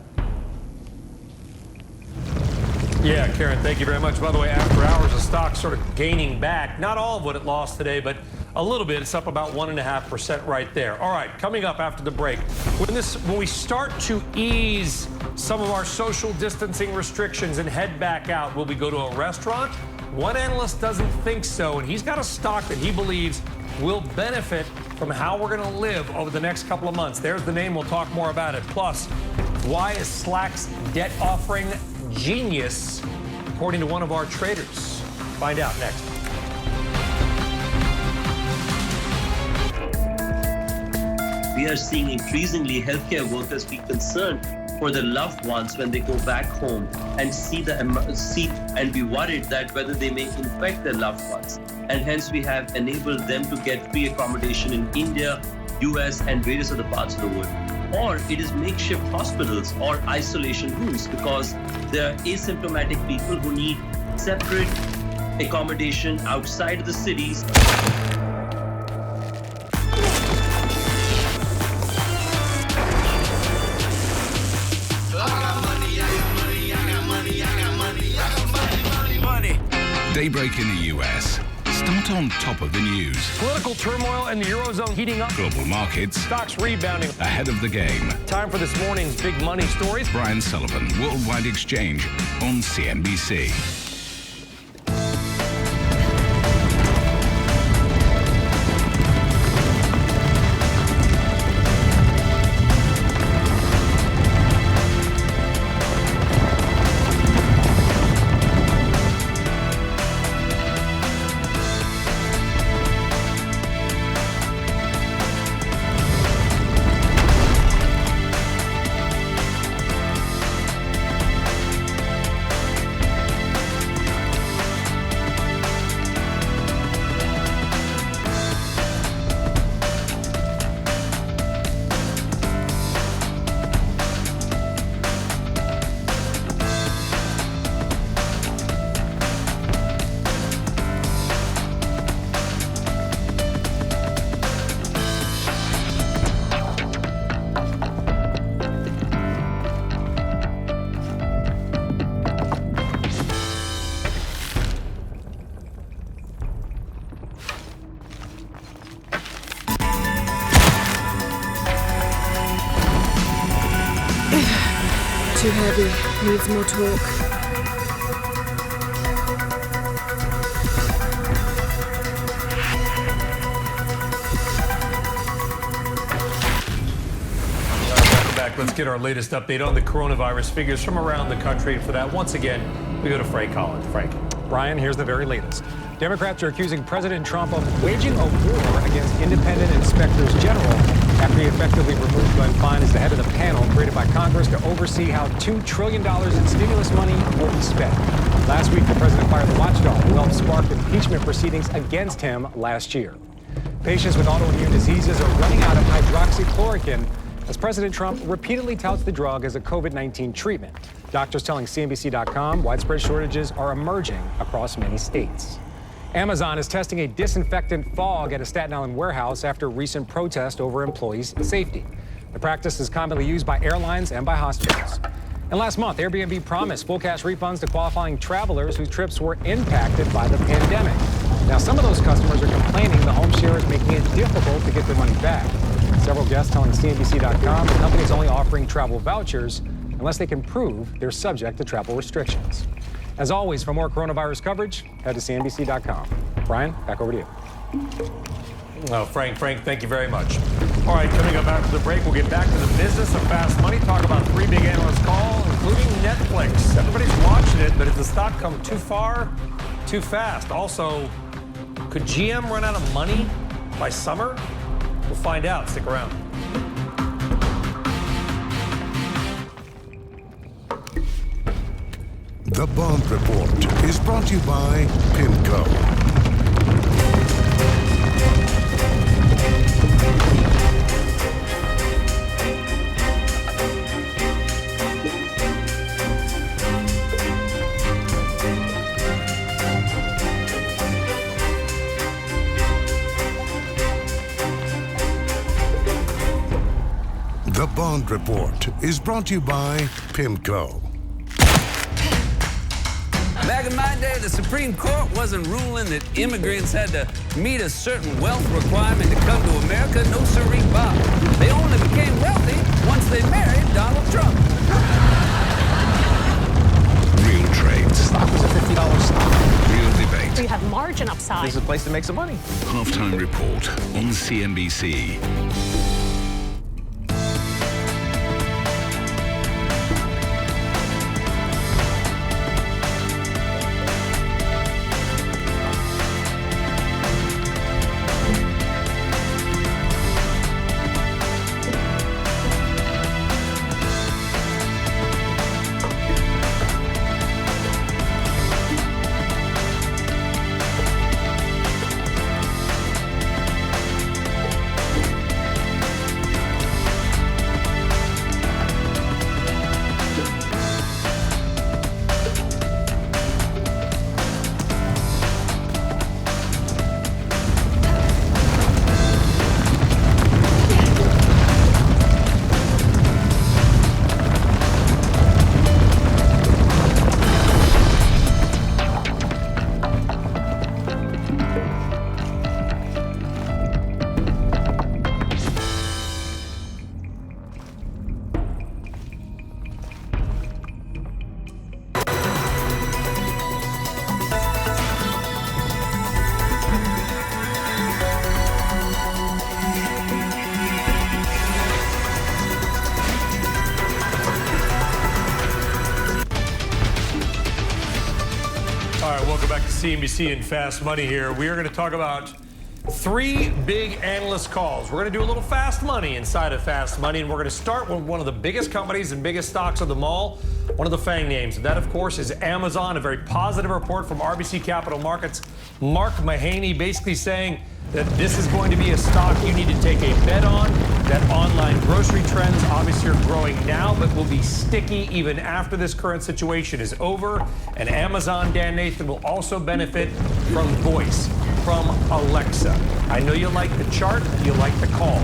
[SPEAKER 9] Yeah, Karen, thank you very much. By the way, after hours, the stock sort of gaining back. Not all of what it lost today, but a little bit. It's up about 1.5% right there. All right, coming up after the break, when we start to ease some of our social distancing restrictions and head back out, will we go to a restaurant? One analyst doesn't think so, and he's got a stock that he believes will benefit from how we're going to live over the next couple of months. There's the name. We'll talk more about it. Plus, why is Slack's debt offering genius, according to one of our traders? Find out next.
[SPEAKER 3] We are seeing increasingly healthcare workers be concerned for their loved ones when they go back home and see and be worried that whether they may infect their loved ones. And hence we have enabled them to get free accommodation in India, US, and various other parts of the world. Or it is makeshift hospitals or isolation rooms because there are asymptomatic people who need separate accommodation outside of the cities.
[SPEAKER 16] Daybreak in the US. Start on top of the news.
[SPEAKER 9] Political turmoil and the Eurozone heating up.
[SPEAKER 16] Global markets.
[SPEAKER 9] Stocks rebounding.
[SPEAKER 16] Ahead of the game.
[SPEAKER 9] Time for this morning's big money stories.
[SPEAKER 16] Brian Sullivan, Worldwide Exchange on CNBC.
[SPEAKER 5] Too heavy. Needs more torque.
[SPEAKER 9] Let's get our latest update on the coronavirus figures from around the country. And for that, once again, we go to Frank Holland. Frank.
[SPEAKER 31] Brian, here's the very latest. Democrats are accusing President Trump of waging a war against independent inspectors general after he effectively removed Glenn Fine as the head of the panel created by Congress to oversee how $2 trillion in stimulus money will be spent. Last week, the president fired the watchdog who helped spark impeachment proceedings against him last year. Patients with autoimmune diseases are running out of hydroxychloroquine as President Trump repeatedly touts the drug as a COVID-19 treatment. Doctors telling CNBC.com widespread shortages are emerging across many states. Amazon is testing a disinfectant fog at a Staten Island warehouse after recent protest over employees' safety. The practice is commonly used by airlines and by hospitals. And last month, Airbnb promised full cash refunds to qualifying travelers whose trips were impacted by the pandemic. Now, some of those customers are complaining the home share is making it difficult to get their money back. Several guests telling CNBC.com the company is only offering travel vouchers unless they can prove they're subject to travel restrictions. As always, for more coronavirus coverage, head to CNBC.com. Brian, back over to you.
[SPEAKER 9] Oh, Frank, thank you very much. All right, coming up after the break, we'll get back to the business of fast money, talk about 3 big analyst calls, including Netflix. Everybody's watching it, but if the stock come too far, too fast. Also, could GM run out of money by summer? We'll find out. Stick around.
[SPEAKER 2] The Bond Report is brought to you by PIMCO. The Bond Report is brought to you by PIMCO.
[SPEAKER 4] Back in my day, the Supreme Court wasn't ruling that immigrants had to meet a certain wealth requirement to come to America. No siree, Bob. They only became wealthy once they married Donald Trump.
[SPEAKER 16] Real trade.
[SPEAKER 6] Stock was a $50 stock.
[SPEAKER 16] Real debate.
[SPEAKER 6] You have margin upside. This is a place to make some money.
[SPEAKER 16] Halftime Report on CNBC.
[SPEAKER 9] CNBC and Fast Money here. We are going to talk about 3 big analyst calls. We're going to do a little fast money inside of Fast Money, and we're going to start with one of the biggest companies and biggest stocks of them all, one of the FANG names. And that, of course, is Amazon. A very positive report from RBC Capital Markets. Mark Mahaney basically saying that this is going to be a stock you need to take a bet on, that online grocery trends obviously are growing now, but will be sticky even after this current situation is over. And Amazon, Dan Nathan, will also benefit from voice, from Alexa. I know you like the chart, you like the call.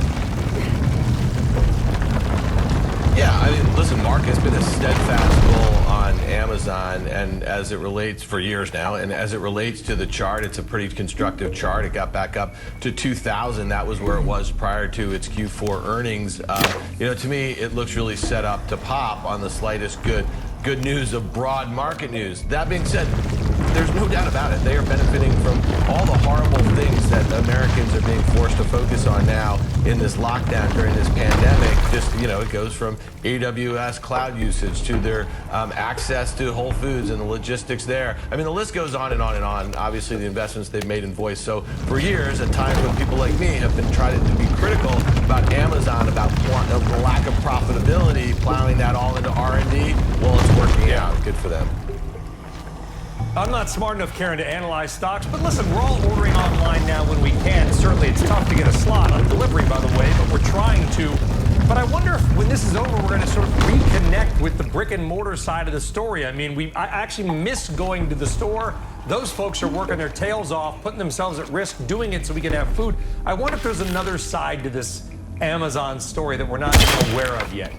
[SPEAKER 7] Yeah, I mean, listen, Mark has been a steadfast bull on Amazon, and as it relates for years now, and as it relates to the chart, it's a pretty constructive chart. It got back up to 2,000. That was where it was prior to its Q4 earnings. To me, it looks really set up to pop on the slightest good news of broad market news. That being said, there's no doubt about it. They are benefiting from all the horrible things that Americans are being forced to focus on now in this lockdown during this pandemic. Just, it goes from AWS cloud usage to their access to Whole Foods and the logistics there. I mean, the list goes on and on and on. Obviously, the investments they've made in voice. So for years, at times when people like me have been trying to be critical about Amazon, about the lack of profitability, plowing that all into R&D, well, it's working out. Good for them.
[SPEAKER 9] I'm not smart enough, Karen, to analyze stocks, but listen, we're all ordering online now when we can. Certainly, it's tough to get a slot on delivery, by the way, but we're trying to. But I wonder if when this is over, we're going to sort of reconnect with the brick and mortar side of the story. I mean, I actually miss going to the store. Those folks are working their tails off, putting themselves at risk, doing it so we can have food. I wonder if there's another side to this Amazon story that we're not aware of yet.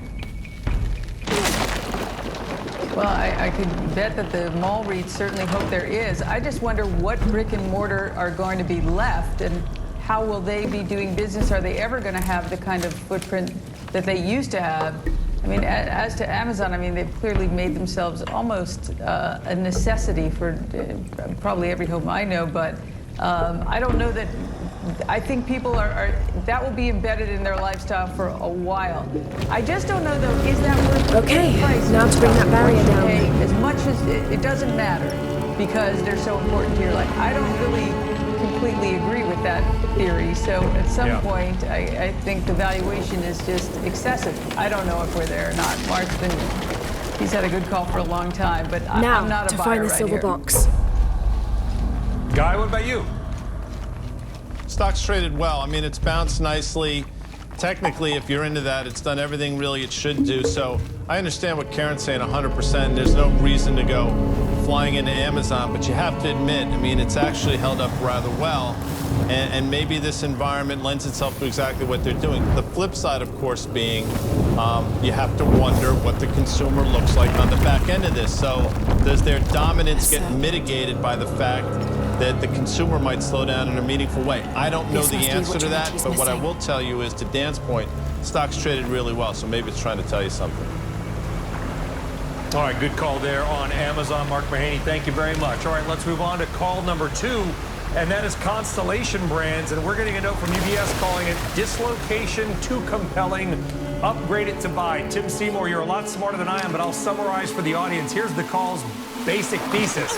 [SPEAKER 1] Well, I could bet that the mall REITs certainly hope there is. I just wonder what brick and mortar are going to be left and how will they be doing business? Are they ever going to have the kind of footprint that they used to have? I mean, as to Amazon, I mean, they've clearly made themselves almost a necessity for probably every home I know, but I don't know that. I think people that will be embedded in their lifestyle for a while. I just don't know, though, is that worth any price?
[SPEAKER 5] Now to bring that barrier down.
[SPEAKER 1] As much as it doesn't matter because they're so important to your life. I don't really completely agree with that theory. So at some point, I think the valuation is just excessive. I don't know if we're there or not. He's had a good call for a long time, but I'm not a buyer right here. Now to find the silver box.
[SPEAKER 9] Guy, what about you?
[SPEAKER 8] Stock's traded well. I mean, it's bounced nicely. Technically, if you're into that, it's done everything really it should do. So I understand what Karen's saying 100%. There's no reason to go flying into Amazon, but you have to admit, I mean, it's actually held up rather well. And maybe this environment lends itself to exactly what they're doing. The flip side, of course, being you have to wonder what the consumer looks like on the back end of this. So does their dominance get mitigated by the fact that the consumer might slow down in a meaningful way? I don't know the answer to that, but what I will tell you is, to Dan's point, stock's traded really well, so maybe it's trying to tell you something.
[SPEAKER 9] All right, good call there on Amazon. Mark Mahaney, thank you very much. All right, let's move on to call number 2, and that is Constellation Brands, and we're getting a note from UBS calling it dislocation too compelling, upgrade it to buy. Tim Seymour, you're a lot smarter than I am, but I'll summarize for the audience. Here's the call's basic thesis.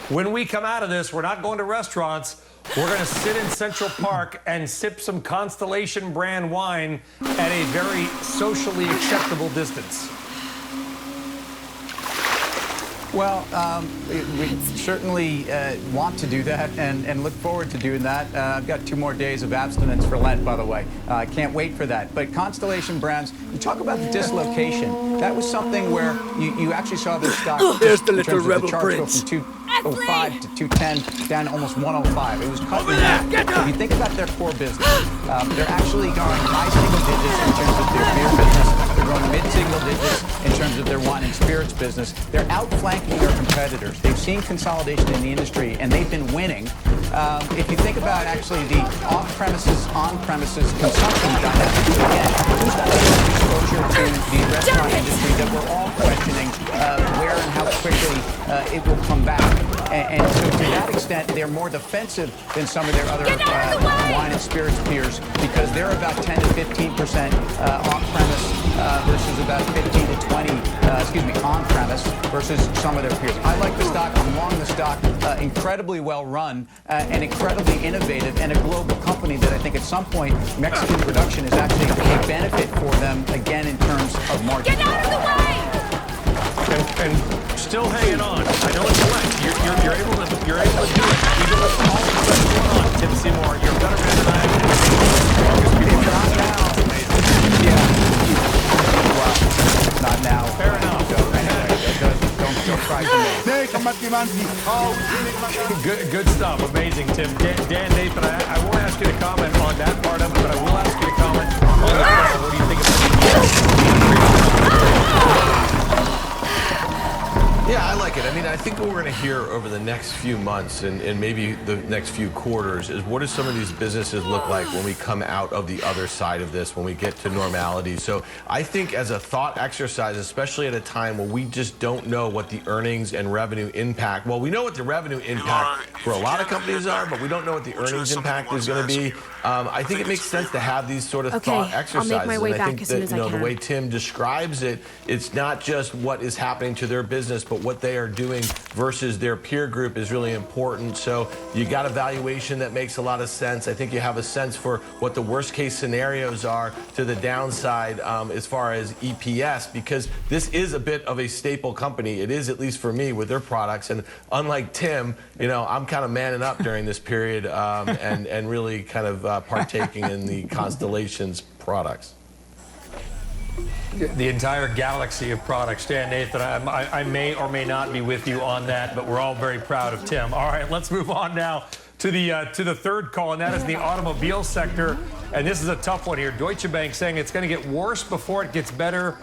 [SPEAKER 9] When we come out of this, we're not going to restaurants. We're going to sit in Central Park and sip some Constellation brand wine at a very socially acceptable distance.
[SPEAKER 10] Well, we certainly want to do that and look forward to doing that. I've got 2 more days of abstinence for Lent, by the way. I can't wait for that. But Constellation Brands, you talk about the dislocation. That was something where you actually saw their stock.
[SPEAKER 11] There's the little rebel prince.
[SPEAKER 10] From 205 to 210 down to almost 105. It was cut in half. If you think about their core business, they're actually going high single digits in terms of their beer business. They're growing mid-single digits in terms of their wine and spirits business. They're outflanking their competitors. They've seen consolidation in the industry, and they've been winning. If you think about actually the off-premises, on-premises consumption dynamic, again, who's got exposure to the restaurant industry that we're all questioning where and how quickly it will come back. And so to that extent, they're more defensive than some of their other wine and spirits peers because they're about 10 to 15% off-premise versus about 15 to 20, on-premise versus some of their peers. I like the stock. I'm long the stock. Incredibly well run and incredibly innovative, and a global company that I think at some point Mexican production is actually a benefit for them again in terms of margin.
[SPEAKER 9] Get out of the way! And still hanging on. I know it's late. You're able to do it. Even with all the stuff going on, Tim Seymour, you're a better man than I am.
[SPEAKER 10] Not now.
[SPEAKER 9] Fair enough.
[SPEAKER 10] Don't cry to me.
[SPEAKER 9] Good stuff. Amazing, Tim. Dan, Nathan, I won't ask you to comment on that part of it, but I will ask you to comment on the call. What do you think of it?
[SPEAKER 7] Yeah, I I think what we're going to hear over the next few months and maybe the next few quarters is what do some of these businesses look like when we come out of the other side of this, when we get to normality. So I think as a thought exercise, especially at a time where we just don't know what the earnings and revenue impact, well, we know what the revenue impact for a lot of companies are, but we don't know what the earnings impact is going to be. I think it makes sense to have these sort of thought exercises.
[SPEAKER 5] I'll make my way
[SPEAKER 7] and I
[SPEAKER 5] back
[SPEAKER 7] think
[SPEAKER 5] as soon
[SPEAKER 7] that,
[SPEAKER 5] as I can.
[SPEAKER 7] the way Tim describes it, it's not just what is happening to their business, but what they are doing versus their peer group is really important. So you got a valuation that makes a lot of sense. I think you have a sense for what the worst case scenarios are to the downside as far as EPS, because this is a bit of a staple company. It is, at least for me, with their products. And unlike Tim, I'm kind of manning up during this period and really kind of partaking in the Constellation's products.
[SPEAKER 9] The entire galaxy of products. Dan, Nathan, I may or may not be with you on that, but we're all very proud of Tim. All right, let's move on now to the third call, and that is the automobile sector. And this is a tough one here. Deutsche Bank saying it's going to get worse before it gets better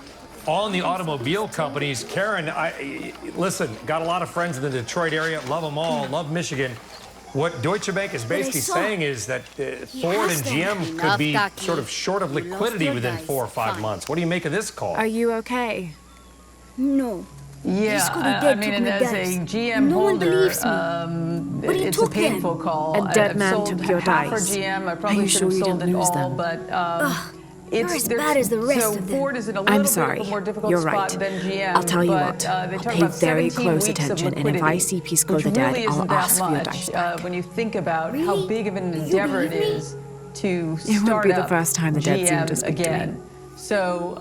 [SPEAKER 9] on the automobile companies. Karen, listen, got a lot of friends in the Detroit area, love them all, love Michigan. What Deutsche Bank is basically saying is that Ford and GM could be sort of short of liquidity within 4 or 5 months. What do you make of this call?
[SPEAKER 5] Are you okay?
[SPEAKER 11] No.
[SPEAKER 1] Yeah, I mean, and as a GM holder, it's a painful call.
[SPEAKER 5] A dead man
[SPEAKER 1] I've sold
[SPEAKER 5] took your
[SPEAKER 1] half
[SPEAKER 5] dice.
[SPEAKER 1] for GM. I probably should have sold it all, but
[SPEAKER 11] You're as bad as the rest of them.
[SPEAKER 1] Ford is in a little bit of a more difficult spot than GM.
[SPEAKER 5] I'll tell you
[SPEAKER 1] but,
[SPEAKER 5] what,
[SPEAKER 1] I'll
[SPEAKER 5] pay very close attention, and if I see Pisco the Dead, I'll ask for your dice back.
[SPEAKER 1] When you think about how big of an endeavor it is to
[SPEAKER 5] It won't
[SPEAKER 1] start
[SPEAKER 5] be the
[SPEAKER 1] up
[SPEAKER 5] first time the Dead seem to
[SPEAKER 1] GM
[SPEAKER 5] speak to me.
[SPEAKER 1] again. So,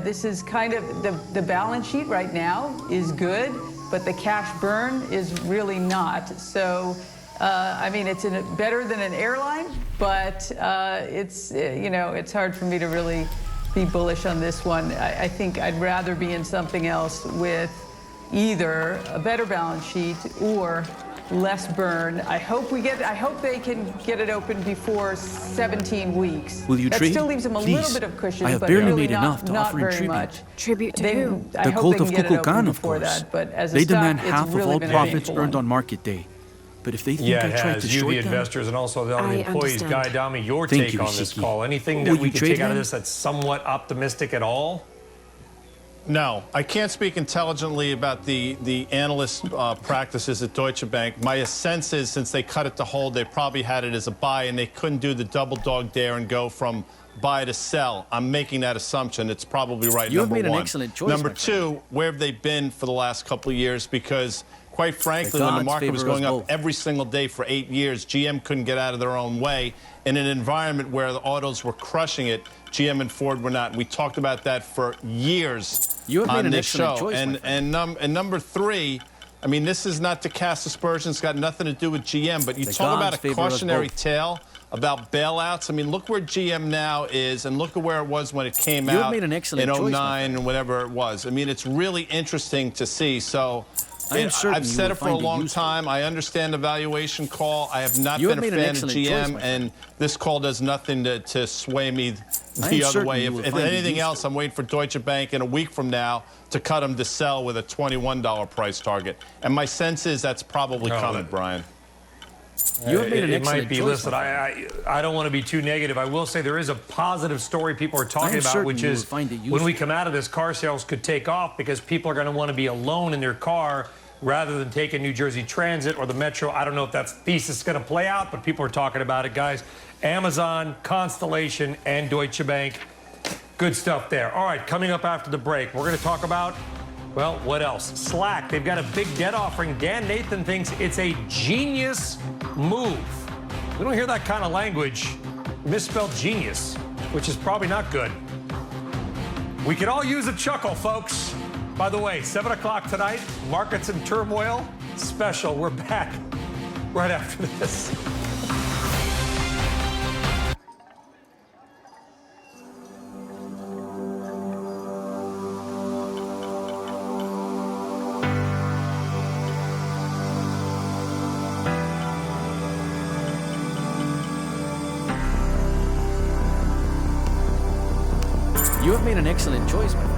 [SPEAKER 1] this is kind of, the balance sheet right now is good, but the cash burn is really not. So, I mean, it's better than an airline, but it's hard for me to really be bullish on this one. I think I'd rather be in something else with either a better balance sheet or less burn. I hope they can get it open before 17 weeks.
[SPEAKER 12] Will you
[SPEAKER 1] that
[SPEAKER 12] trade?
[SPEAKER 1] still leaves them a
[SPEAKER 12] Please.
[SPEAKER 1] little bit of cushion,
[SPEAKER 12] I have
[SPEAKER 1] but
[SPEAKER 12] barely
[SPEAKER 1] really
[SPEAKER 12] made enough to
[SPEAKER 1] not
[SPEAKER 12] offer in
[SPEAKER 1] very
[SPEAKER 12] tribute.
[SPEAKER 1] much.
[SPEAKER 5] Tribute to who?
[SPEAKER 1] I
[SPEAKER 12] The
[SPEAKER 1] hope
[SPEAKER 12] cult
[SPEAKER 1] they
[SPEAKER 12] of
[SPEAKER 1] can get it
[SPEAKER 12] Kukulkan,
[SPEAKER 1] open
[SPEAKER 12] of
[SPEAKER 1] before
[SPEAKER 12] course.
[SPEAKER 1] that, but as a
[SPEAKER 12] They
[SPEAKER 1] stock,
[SPEAKER 12] demand
[SPEAKER 1] it's
[SPEAKER 12] half of
[SPEAKER 1] really
[SPEAKER 12] all
[SPEAKER 1] been a
[SPEAKER 12] profits
[SPEAKER 1] painful
[SPEAKER 12] earned
[SPEAKER 1] one.
[SPEAKER 12] on market day. But if they think
[SPEAKER 9] Yeah,
[SPEAKER 12] I
[SPEAKER 9] it
[SPEAKER 12] tried
[SPEAKER 9] has.
[SPEAKER 12] to
[SPEAKER 9] You,
[SPEAKER 12] short
[SPEAKER 9] the
[SPEAKER 12] them,
[SPEAKER 9] investors, and also the other employees.
[SPEAKER 5] understand.
[SPEAKER 9] Guy Adami, your
[SPEAKER 12] Thank
[SPEAKER 9] take
[SPEAKER 12] you,
[SPEAKER 9] on this
[SPEAKER 12] Ishiki.
[SPEAKER 9] call. Anything
[SPEAKER 12] Will
[SPEAKER 9] that we
[SPEAKER 12] you
[SPEAKER 9] can
[SPEAKER 12] trade
[SPEAKER 9] take out of
[SPEAKER 12] him?
[SPEAKER 9] this that's somewhat optimistic at all?
[SPEAKER 8] No, I can't speak intelligently about the analyst practices at Deutsche Bank. My sense is since they cut it to hold, they probably had it as a buy, and they couldn't do the double dog dare and go from buy to sell. I'm making that assumption. It's probably right,
[SPEAKER 12] You have
[SPEAKER 8] number
[SPEAKER 12] made an
[SPEAKER 8] one.
[SPEAKER 12] excellent choice,
[SPEAKER 8] Number
[SPEAKER 12] my
[SPEAKER 8] two, where have they been for the last couple of years? Because quite frankly,
[SPEAKER 12] The
[SPEAKER 8] when the
[SPEAKER 12] gods
[SPEAKER 8] market was
[SPEAKER 12] favor us
[SPEAKER 8] going up
[SPEAKER 12] both.
[SPEAKER 8] every single day for 8 years, GM couldn't get out of their own way. In an environment where the autos were crushing it, GM and Ford were not. We talked about that for years
[SPEAKER 12] You have made
[SPEAKER 8] on
[SPEAKER 12] an
[SPEAKER 8] this
[SPEAKER 12] excellent
[SPEAKER 8] show.
[SPEAKER 12] choice, my
[SPEAKER 8] And number three, I mean, this is not to cast aspersions. It's got nothing to do with GM. But you
[SPEAKER 12] The
[SPEAKER 8] talk about
[SPEAKER 12] gods
[SPEAKER 8] a
[SPEAKER 12] favor us
[SPEAKER 8] cautionary
[SPEAKER 12] both.
[SPEAKER 8] tale about bailouts. I mean, look where GM now is, and look at where it was when it came
[SPEAKER 12] You have
[SPEAKER 8] out
[SPEAKER 12] made an excellent
[SPEAKER 8] in
[SPEAKER 12] choice, my
[SPEAKER 8] 09 and whatever it was. I mean, it's really interesting to see. So
[SPEAKER 12] I am certain
[SPEAKER 8] I've
[SPEAKER 12] you
[SPEAKER 8] said
[SPEAKER 12] will
[SPEAKER 8] it for a
[SPEAKER 12] find it
[SPEAKER 8] long
[SPEAKER 12] useful.
[SPEAKER 8] time. I understand the valuation call. I have not
[SPEAKER 12] You
[SPEAKER 8] been
[SPEAKER 12] have
[SPEAKER 8] a
[SPEAKER 12] made an
[SPEAKER 8] fan of
[SPEAKER 12] excellent
[SPEAKER 8] GM,
[SPEAKER 12] choice, my friend.
[SPEAKER 8] and this call does nothing to sway me
[SPEAKER 12] I am
[SPEAKER 8] the other
[SPEAKER 12] certain
[SPEAKER 8] way.
[SPEAKER 12] you will
[SPEAKER 8] If
[SPEAKER 12] find it
[SPEAKER 8] anything
[SPEAKER 12] useful.
[SPEAKER 8] else, I'm waiting for Deutsche Bank in a week from now to cut them to sell with a $21 price target. And my sense is that's probably coming, Brian.
[SPEAKER 12] You have made an
[SPEAKER 9] it
[SPEAKER 12] excellent
[SPEAKER 9] might be.
[SPEAKER 12] choice,
[SPEAKER 9] Listen, I don't want to be too negative. I will say there is a positive story people are
[SPEAKER 12] I
[SPEAKER 9] talking
[SPEAKER 12] am
[SPEAKER 9] about,
[SPEAKER 12] certain
[SPEAKER 9] which
[SPEAKER 12] you
[SPEAKER 9] is
[SPEAKER 12] will find it
[SPEAKER 9] when
[SPEAKER 12] useful.
[SPEAKER 9] we come out of this, car sales could take off because people are going to want to be alone in their car rather than take a New Jersey Transit or the Metro. I don't know if that thesis is going to play out, but people are talking about it, guys. Amazon, Constellation, and Deutsche Bank. Good stuff there. All right, coming up after the break, we're going to talk about, well, what else? Slack. They've got a big debt offering. Dan Nathan thinks it's a genius move. We don't hear that kind of language. Misspelled genius, which is probably not good. We could all use a chuckle, folks. By the way, 7 o'clock tonight, Markets in Turmoil special. We're back right after this.
[SPEAKER 12] You have made an excellent choice, my friend.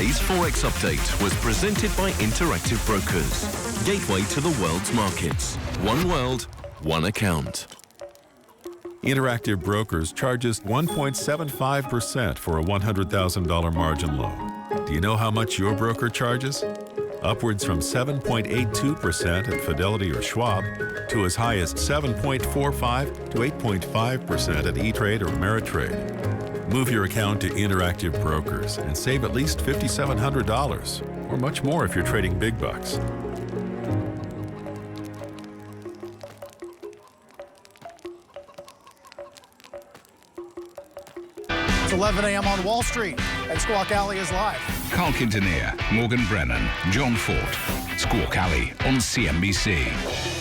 [SPEAKER 17] Today's Forex Update was presented by Interactive Brokers. Gateway to the world's markets. One world, one account.
[SPEAKER 18] Interactive Brokers charges 1.75% for a $100,000 margin loan. Do you know how much your broker charges? Upwards from 7.82% at Fidelity or Schwab to as high as 7.45 to 8.5% at E-Trade or Ameritrade. Move your account to Interactive Brokers and save at least $5,700 or much more if you're trading big bucks.
[SPEAKER 14] It's 11 a.m. on Wall Street, and Squawk Alley is live.
[SPEAKER 19] Carl Kintineer, Morgan Brennan, John Ford. Squawk Alley on CNBC.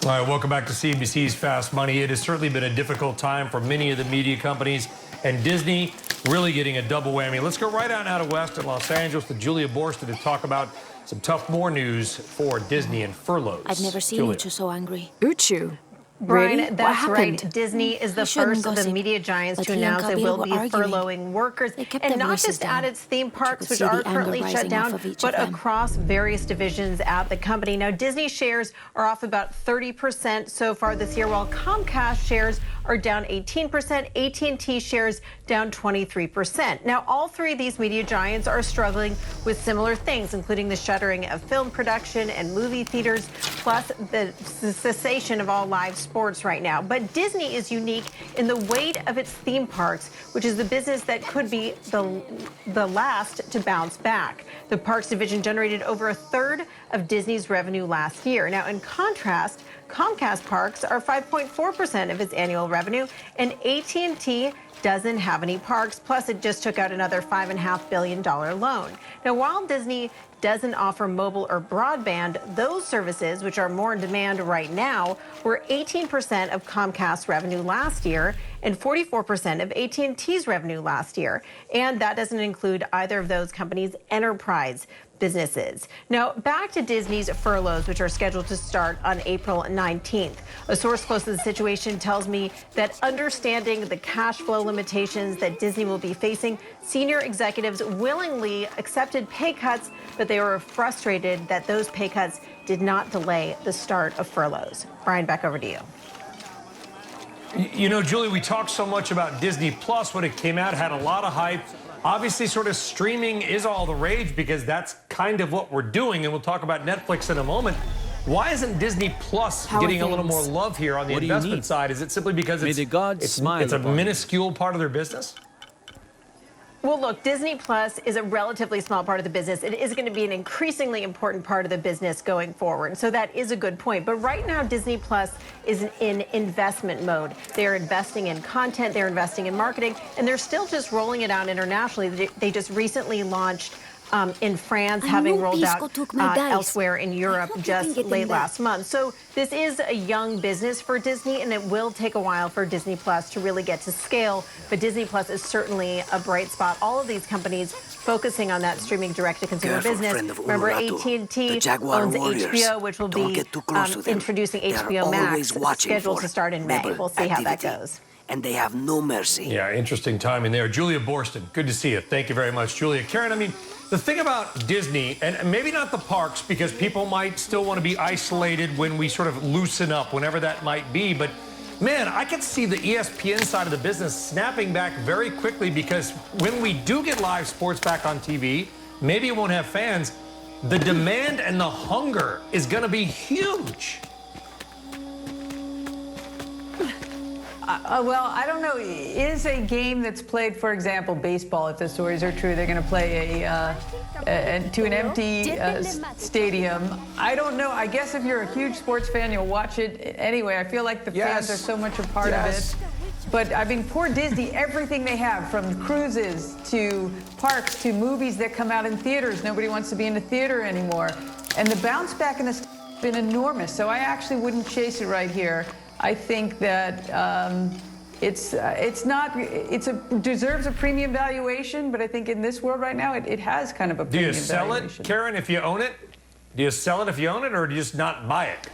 [SPEAKER 9] All right, welcome back to CNBC's Fast Money. It has certainly been a difficult time for many of the media companies, and Disney really getting a double whammy. Let's go right on out of West in Los Angeles to Julia Borsten to talk about some tough more news for Disney and furloughs.
[SPEAKER 11] I've never seen Uchu so angry.
[SPEAKER 5] Uchu?
[SPEAKER 20] Brian,
[SPEAKER 5] Really?
[SPEAKER 20] that's
[SPEAKER 5] what
[SPEAKER 20] right.
[SPEAKER 5] happened?
[SPEAKER 20] Disney is the first of the media giants to announce they will be furloughing workers, and not just at its theme parks, which are currently shut down, but across various divisions at the company. Now, Disney shares are off about 30% so far this year, while Comcast shares are down 18%, AT&T shares down 23%. Now, all three of these media giants are struggling with similar things, including the shuttering of film production and movie theaters, plus the cessation of all live sports right now. But Disney is unique in the weight of its theme parks, which is the business that could be the last to bounce back. The parks division generated over a third of Disney's revenue last year. Now, in contrast, Comcast parks are 5.4% of its annual revenue, and AT&T doesn't have any parks. Plus, it just took out another $5.5 billion loan. Now, while Disney doesn't offer mobile or broadband, those services, which are more in demand right now, were 18% of Comcast's revenue last year and 44% of AT&T's revenue last year. And that doesn't include either of those companies' enterprise businesses. Now, back to Disney's furloughs, which are scheduled to start on April 19th. A source close to the situation tells me that understanding the cash flow limitations that Disney will be facing, senior executives willingly accepted pay cuts, but they were frustrated that those pay cuts did not delay the start of furloughs. Brian, back over to you.
[SPEAKER 9] You know, Julie, we talked so much about Disney Plus when it came out, had a lot of hype. Obviously, sort of streaming is all the rage because that's kind of what we're doing, and we'll talk about Netflix in a moment. Why isn't Disney Plus getting a little more love here on the investment side? Is it simply because it's a minuscule part of their business?
[SPEAKER 20] Well, look, Disney Plus is a relatively small part of the business. It is going to be an increasingly important part of the business going forward. So that is a good point. But right now, Disney Plus is in investment mode. They're investing in content, they're investing in marketing, and they're still just rolling it out internationally. They just recently launched in France, having rolled out elsewhere in Europe just late last month. So this is a young business for Disney, and it will take a while for Disney Plus to really get to scale. But Disney Plus is certainly a bright spot. All of these companies focusing on that streaming direct-to-consumer business. Remember, AT&T owns HBO, which will be introducing HBO Max, scheduled to start in May. We'll see how that goes.
[SPEAKER 3] And they have no mercy.
[SPEAKER 9] Yeah, interesting timing there. Julia Borston, good to see you. Thank you very much, Julia. Karen, I mean, the thing about Disney, and maybe not the parks, because people might still want to be isolated when we sort of loosen up, whenever that might be, but man, I could see the ESPN side of the business snapping back very quickly, because when we do get live sports back on TV, maybe it won't have fans, the demand and the hunger is going to be huge.
[SPEAKER 1] Well, I don't know. Is a game that's played, for example, baseball, if the stories are true, they're going to play to an empty stadium. I don't know. I guess if you're a huge sports fan, you'll watch it anyway. I feel like the fans are so much a part of it. But, I mean, poor Disney, everything they have, from cruises to parks to movies that come out in theaters. Nobody wants to be in the theater anymore. And the bounce back in this has been enormous. So I actually wouldn't chase it right here. I think that it deserves a premium valuation, but I think in this world right now, it has kind of a premium valuation.
[SPEAKER 9] Do you sell it, Karen, if you own it? Do you sell it if you own it, or do you just not buy it?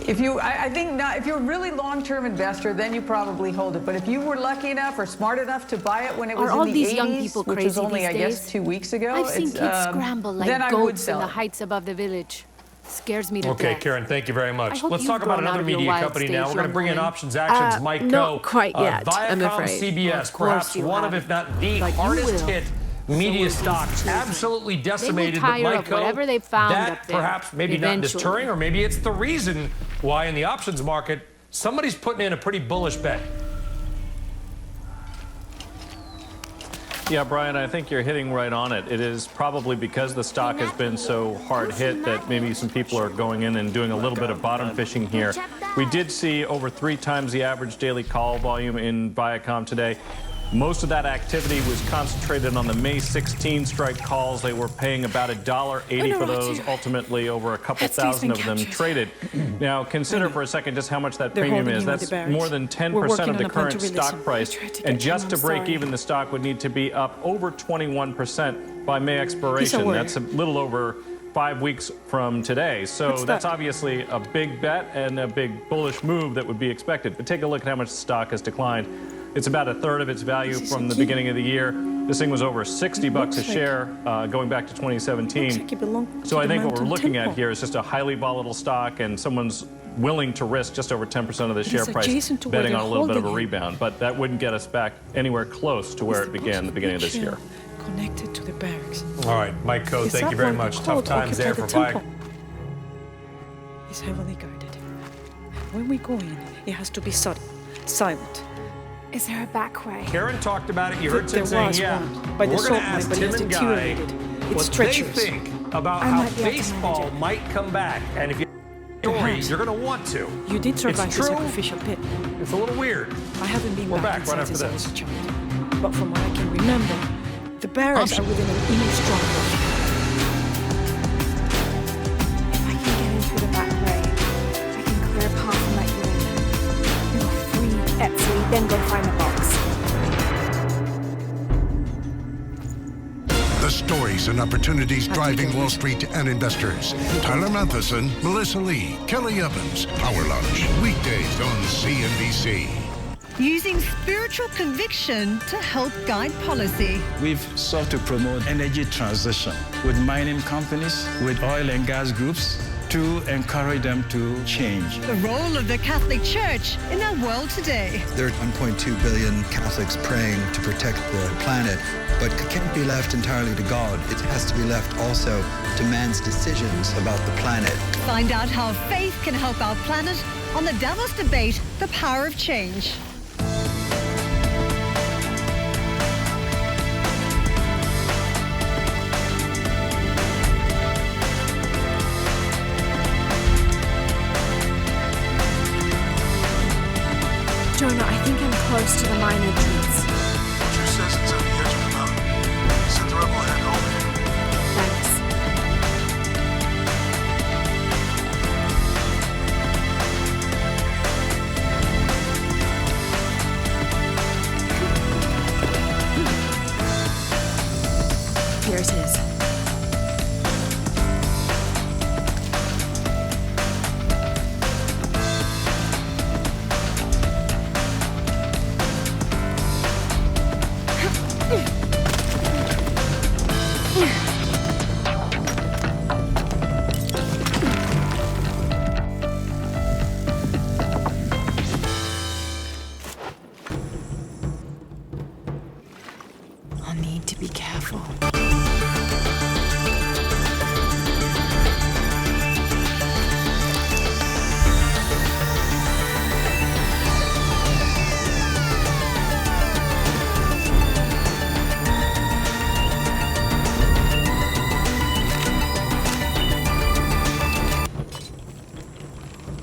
[SPEAKER 1] I think not. If you're a really long-term investor, then you probably hold it. But if you were lucky enough or smart enough to buy it when it was in the 80s, which was only, I guess, 2 weeks ago,
[SPEAKER 21] I've seen kids scramble like goats in the heights above the village. Scares me to death.
[SPEAKER 9] Okay, Karen, thank you very much. Let's talk about another media company now. We're going to bring in Options
[SPEAKER 5] Actions.
[SPEAKER 9] Actions. Mike
[SPEAKER 5] Not quite yet, I'm
[SPEAKER 9] Viacom,
[SPEAKER 5] afraid.
[SPEAKER 9] CBS, perhaps one of, if not the hardest hit media stock, absolutely decimated. But Mike
[SPEAKER 21] whatever they found
[SPEAKER 9] that perhaps maybe not deterring, or maybe it's the reason why in the options market somebody's putting in a pretty bullish bet.
[SPEAKER 8] Yeah, Brian, I think you're hitting right on it. It is probably because the stock has been so hard hit that maybe some people are going in and doing a little bit of bottom fishing here. We did see over 3 times the average daily call volume in Viacom today. Most of that activity was concentrated on the May 16 strike calls. They were paying about $1.80 for those. Ultimately, over a couple thousand of them traded. Now, consider for a second just how much that premium is. That's more than 10% of the current stock price. And just to break even, the stock would need to be up over 21% by May expiration. That's a little over 5 weeks from today. So that's obviously a big bet and a big bullish move that would be expected. But take a look at how much the stock has declined. It's about a third of its value from the beginning of the year. This thing was over $60 a share going back to 2017. So I think what we're looking at here is just a highly volatile stock, and someone's willing to risk just over 10% of the share price, betting on a little bit of a rebound. But that wouldn't get us back anywhere close to where it began at the beginning of this year.
[SPEAKER 22] Connected to the barracks.
[SPEAKER 9] All right, Mike Coe, thank you very much. Tough times there for Viacom.
[SPEAKER 22] It's heavily guarded. When we go in, it has to be silent.
[SPEAKER 5] Is there a back way?
[SPEAKER 9] Karen talked about it. You heard him saying, yeah. We're going to ask Tim and Guy what they think about how baseball might come back. And if you stories, you're going to want to.
[SPEAKER 22] You did survive the sacrificial pit.
[SPEAKER 9] It's a little weird.
[SPEAKER 22] I haven't been
[SPEAKER 9] back right after this.
[SPEAKER 22] As a child. But from what I can remember, the barracks are within an indestructible.
[SPEAKER 5] If I can get in through the back way, I can clear a path and let you in. You're free, Epsley, then go find the box.
[SPEAKER 2] The stories and opportunities driving Wall Street and investors. Tyler Matheson, Melissa Lee, Kelly Evans. Power Lunch. Weekdays on CNBC.
[SPEAKER 21] Using spiritual conviction to help guide policy.
[SPEAKER 23] We've sought to promote energy transition with mining companies, with oil and gas groups, to encourage them to change.
[SPEAKER 21] The role of the Catholic Church in our world today.
[SPEAKER 24] There are 1.2 billion Catholics praying to protect the planet, but it can't be left entirely to God. It has to be left also to man's decisions about the planet.
[SPEAKER 21] Find out how faith can help our planet on the Davos debate, The Power of Change.
[SPEAKER 5] Jonah, I think I'm close to the mine entrance.
[SPEAKER 25] She says it's on the edge of the mountain.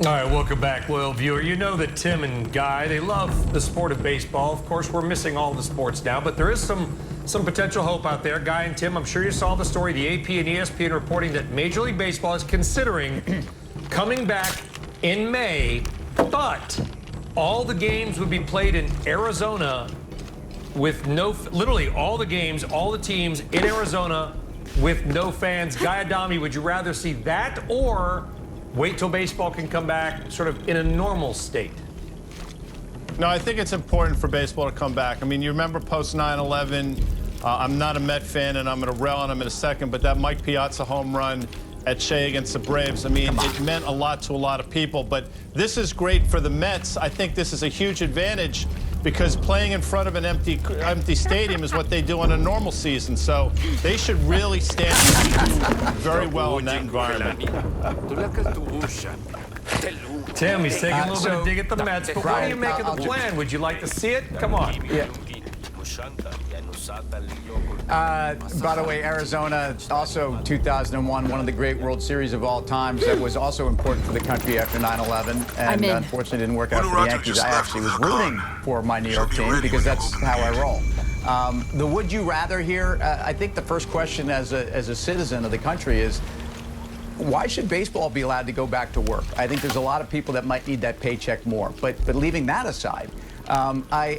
[SPEAKER 9] All right, welcome back, loyal viewer. You know that Tim and Guy, they love the sport of baseball. Of course, we're missing all the sports now, but there is some potential hope out there. Guy and Tim, I'm sure you saw the story. The AP and ESPN reporting that Major League Baseball is considering coming back in May, but all the games would be played in Arizona with literally all the games, all the teams in Arizona with no fans. Guy Adami, would you rather see that or wait till baseball can come back sort of in a normal state?
[SPEAKER 8] No, I think it's important for baseball to come back. I mean, you remember post 9/11, I'm not a Met fan, and I'm going to rail on him in a second, but that Mike Piazza home run at Shea against the Braves, I mean, it meant a lot to a lot of people. But this is great for the Mets. I think this is a huge advantage because playing in front of an empty stadium is what they do in a normal season. So they should really stand very well in that environment.
[SPEAKER 9] Tim, he's taking a little bit of dig at the Mets, but what do you make of the plan? Would you like to see it? Come on.
[SPEAKER 10] Yeah. By the way, Arizona, also 2001, one of the great World Series of all times. That was also important for the country after 9/11, and unfortunately didn't work out for the Yankees. I actually was rooting for my New York team because that's how I roll. The would you rather here, I think the first question as a citizen of the country is, why should baseball be allowed to go back to work? I think there's a lot of people that might need that paycheck more. But leaving that aside, I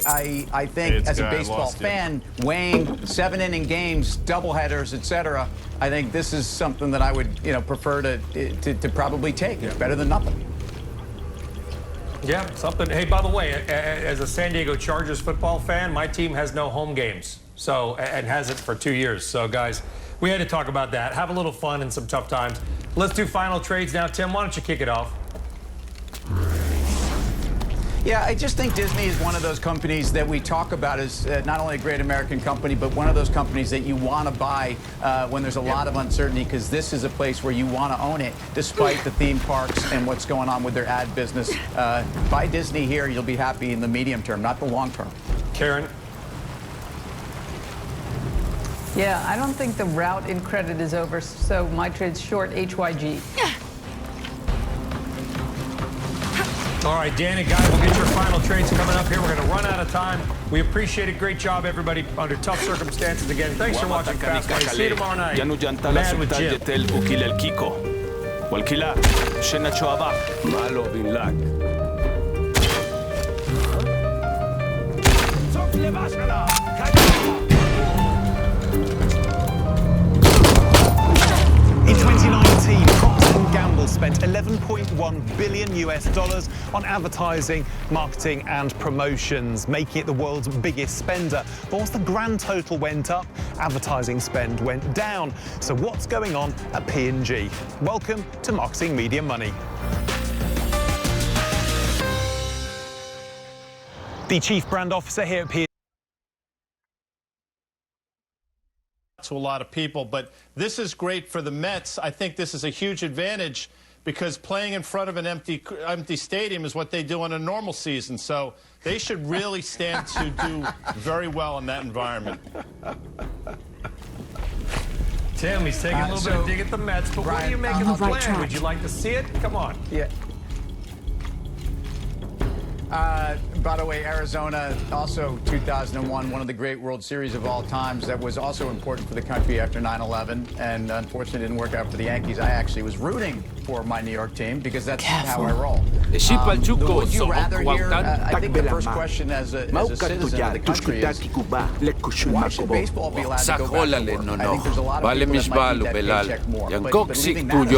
[SPEAKER 10] think as a baseball fan, weighing 7-inning games, doubleheaders, etc., I think this is something that I would prefer to probably take. It's better than nothing.
[SPEAKER 9] Yeah, something. Hey, by the way, as a San Diego Chargers football fan, my team has no home games, and hasn't for 2 years. So, guys, we had to talk about that. Have a little fun in some tough times. Let's do final trades now. Tim, why don't you kick it off?
[SPEAKER 10] Yeah, I just think Disney is one of those companies that we talk about as not only a great American company, but one of those companies that you want to buy when there's a lot of uncertainty, because this is a place where you want to own it, despite the theme parks and what's going on with their ad business. Buy Disney here, you'll be happy in the medium term, not the long term.
[SPEAKER 9] Karen?
[SPEAKER 1] Yeah, I don't think the route in credit is over, so my trade's short HYG.
[SPEAKER 9] All right, Dan and Guy, we'll get your final trades coming up here. We're going to run out of time. We appreciate it. Great job, everybody, under tough circumstances. Again, thanks for watching Fast Money. See you tomorrow night. Mad with Jim.
[SPEAKER 3] In 2019, Procter & Gamble spent $11.1 billion on advertising, marketing and promotions, making it the world's biggest spender. But whilst the grand total went up, advertising spend went down. So what's going on at P&G? Welcome to Marketing Media Money. The Chief Brand Officer here at P&G.
[SPEAKER 8] To a lot of people, but this is great for the Mets. I think this is a huge advantage because playing in front of an empty stadium is what they do in a normal season. So they should really stand to do very well in that environment.
[SPEAKER 9] Tim, he's taking a little bit of dig at the Mets, but what do you make of the plan? Would you like to see it? Come on.
[SPEAKER 10] Yeah. By the way, Arizona, also 2001, one of the great World Series of all times. That was also important for the country after 9/11, and unfortunately didn't work out for the Yankees. I actually was rooting for my New York team because that's how I roll. Would you rather here? I think the first question as a citizen of the country is, why should baseball be allowed to go back to work? I think there's a lot of people that might need that paycheck more. But leaving that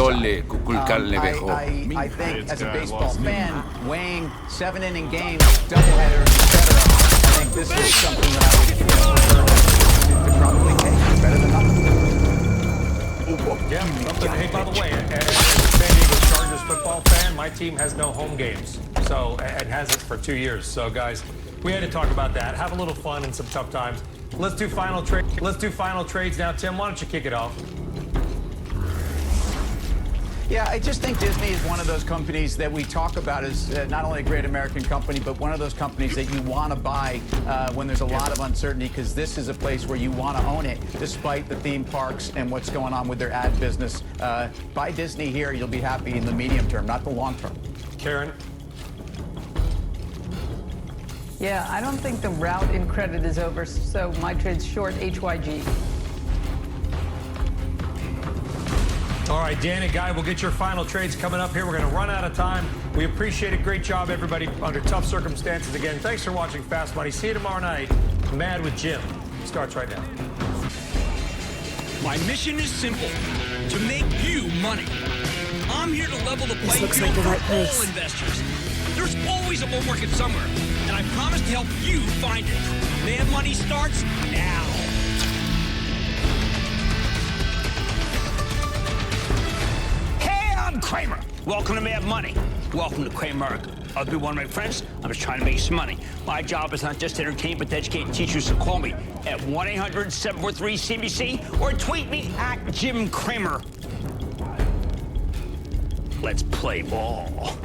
[SPEAKER 10] aside, I think as a baseball fan, weighing 7-inning games, doubleheaders, etc., I think this is something that I would probably take. It's better than nothing.
[SPEAKER 9] Yeah, something. Hey, by the way, as a San Diego Chargers football fan, my team has no home games, and hasn't for 2 years. So, guys, we had to talk about that. Have a little fun in some tough times. Let's do final trades now. Tim, why don't you kick it off?
[SPEAKER 10] Yeah, I just think Disney is one of those companies that we talk about as not only a great American company, but one of those companies that you want to buy when there's a lot of uncertainty, because this is a place where you want to own it, despite the theme parks and what's going on with their ad business. Buy Disney here, you'll be happy in the medium term, not the long term.
[SPEAKER 9] Karen?
[SPEAKER 1] Yeah, I don't think the rout in credit is over, so my trade's short HYG.
[SPEAKER 9] All right, Dan and Guy, we'll get your final trades coming up here. We're going to run out of time. We appreciate it. Great job, everybody, under tough circumstances. Again, thanks for watching Fast Money. See you tomorrow night. Mad with Jim starts right now.
[SPEAKER 4] My mission is simple, to make you money. I'm here to level the playing
[SPEAKER 22] looks
[SPEAKER 4] field
[SPEAKER 22] like the right
[SPEAKER 4] for all
[SPEAKER 22] place.
[SPEAKER 4] investors. There's always a bull market somewhere, and I promise to help you find it. Mad Money starts now. Hey, I'm Kramer. Welcome to Mad Money. Welcome to Kramer. I'll be one of my friends. I'm just trying to make some money. My job is not just to entertain, but to educate and teach you. So call me at 1-800-743-CBC or tweet me at Jim Kramer. Let's play ball.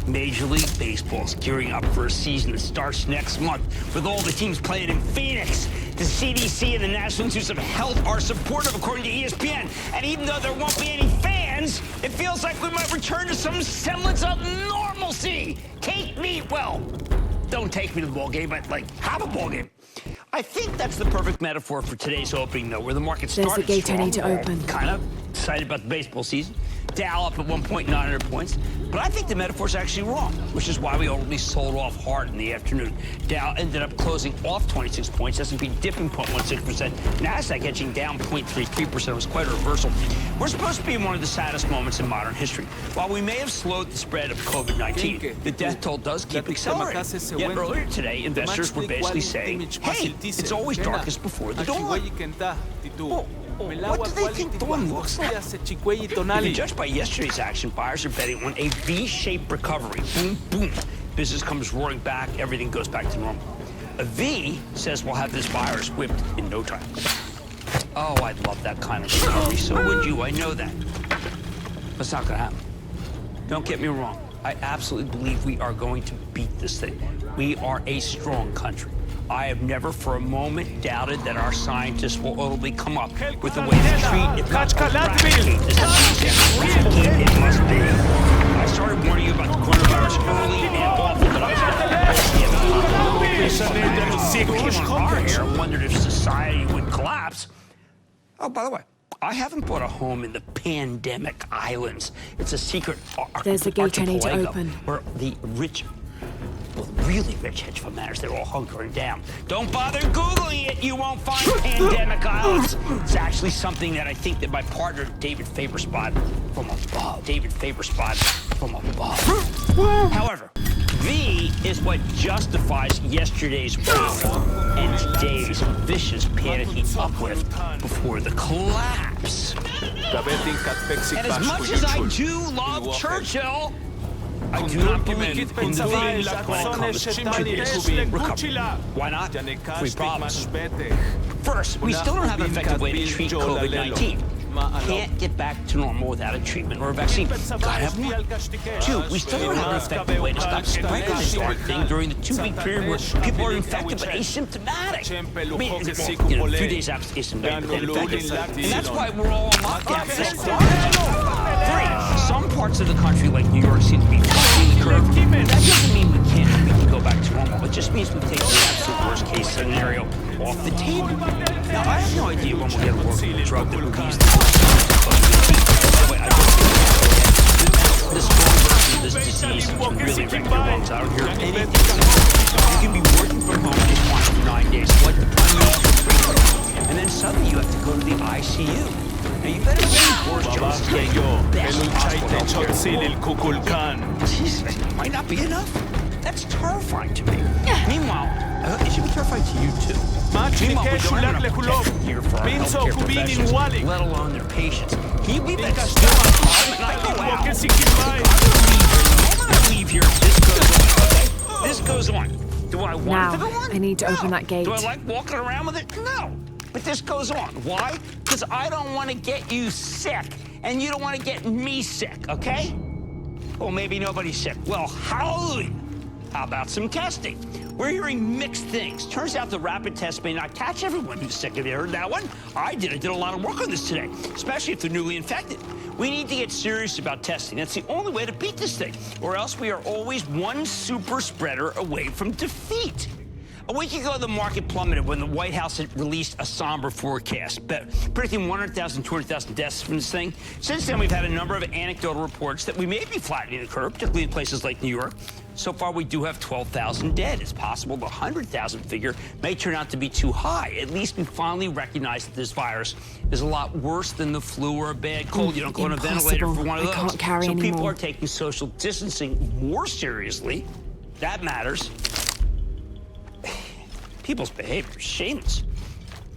[SPEAKER 4] Major League Baseball is gearing up for a season that starts next month with all the teams playing in Phoenix. The CDC and the National Institutes of Health are supportive, according to ESPN. And even though there won't be any fans, it feels like we might return to some semblance of normalcy. Take me, well, don't take me to the ball game, but like have a ball game. I think that's the perfect metaphor for today's opening, though, where the market started
[SPEAKER 22] There's the gate
[SPEAKER 4] strong.
[SPEAKER 22] I need to open.
[SPEAKER 4] Kind of excited about the baseball season. Dow up at 1.900 points. But I think the metaphor's actually wrong, which is why we only sold off hard in the afternoon. Dow ended up closing off 26 points, S&P dipping 0.16%, NASDAQ edging down 0.33%. It was quite a reversal. We're supposed to be in one of the saddest moments in modern history. While we may have slowed the spread of COVID-19, the death toll does keep accelerating. Yet earlier today, investors were basically saying, hey, it's always darkest before the dawn. What do they think dawn looks like? If you judge by yesterday's action, buyers are betting on a V-shaped recovery. Boom, boom. Business comes roaring back. Everything goes back to normal. A V says we'll have this virus whipped in no time. Oh, I'd love that kind of recovery. So would you. I know that. But it's not going to happen. Don't get me wrong. I absolutely believe we are going to beat this thing. We are a strong country. I have never for a moment doubted that our scientists will ultimately come up with a way to treat, if not eradicate this disease. Eradicate it must be. I started warning you about the coronavirus early and often, but I was here, wondered if society would collapse. Oh, by the way, I haven't bought a home in the pandemic islands. It's a secret
[SPEAKER 22] There's the gate I need to open.
[SPEAKER 4] Where the rich, well, really rich hedge fund managers, they're all hunkering down. Don't bother Googling it. You won't find pandemic islands. It's actually something that I think that my partner, David Faber, spotted from above. However, V is what justifies yesterday's wave and today's vicious panicky uplift before the collapse. And as much as I do love Churchill, I do not believe in the V's when it comes to this recovery. Why not? Three problems. First, we still don't have an effective way to treat COVID-19. Can't get back to normal without a treatment or a vaccine. Gotta have one. Two, we still don't have an effective way to stop spreading this darn thing during the 2-week period where people are infected but asymptomatic. I mean, a few days after asymptomatic, but then infected. And that's why we're all on lockdown for this quarantine. Three, some parts of the country, like New York, seem to be flattening the curve. That doesn't mean we can go back to normal. It just means we take the absolute worst case scenario off the table. Now, I have no idea when we'll get a workable drug that will use this. By the way, I don't think this strong version of this disease can really wreck your lungs. I don't hear anything. You can be working from home just once for 9 days, like the prime minister, and then suddenly you have to go to the ICU. Now, you better believe Boris Johnson is getting the best possible healthcare. Jesus, might not be enough. That's terrifying to me. Meanwhile, it should be terrifying to you too. Meanwhile, we don't have enough protection here for our healthcare professionals, let alone their patients. We've been still on time, and I go out. I'm gonna leave here. This goes on, okay? This goes on. Do I want it to go on?
[SPEAKER 22] I need to open that gate.
[SPEAKER 4] Do I like walking around with it? No. But this goes on. Why? Because I don't want to get you sick, and you don't want to get me sick, okay? Well, maybe nobody's sick. Well, hallelujah. How about some testing? We're hearing mixed things. Turns out the rapid test may not catch everyone who's sick. Have you heard that one? I did a lot of work on this today, especially if they're newly infected. We need to get serious about testing. That's the only way to beat this thing, or else we are always one super spreader away from defeat. A week ago, the market plummeted when the White House had released a somber forecast, predicting 100,000, 200,000 deaths from this thing. Since then, we've had a number of anecdotal reports that we may be flattening the curve, particularly in places like New York. So far, we do have 12,000 dead. It's possible the 100,000 figure may turn out to be too high. At least we finally recognize that this virus is a lot worse than the flu or a bad cold. You don't go on a ventilator for one of those.
[SPEAKER 5] Can't carry
[SPEAKER 4] so people
[SPEAKER 5] anymore.
[SPEAKER 4] are taking social distancing more seriously. That matters. People's behavior is shameless.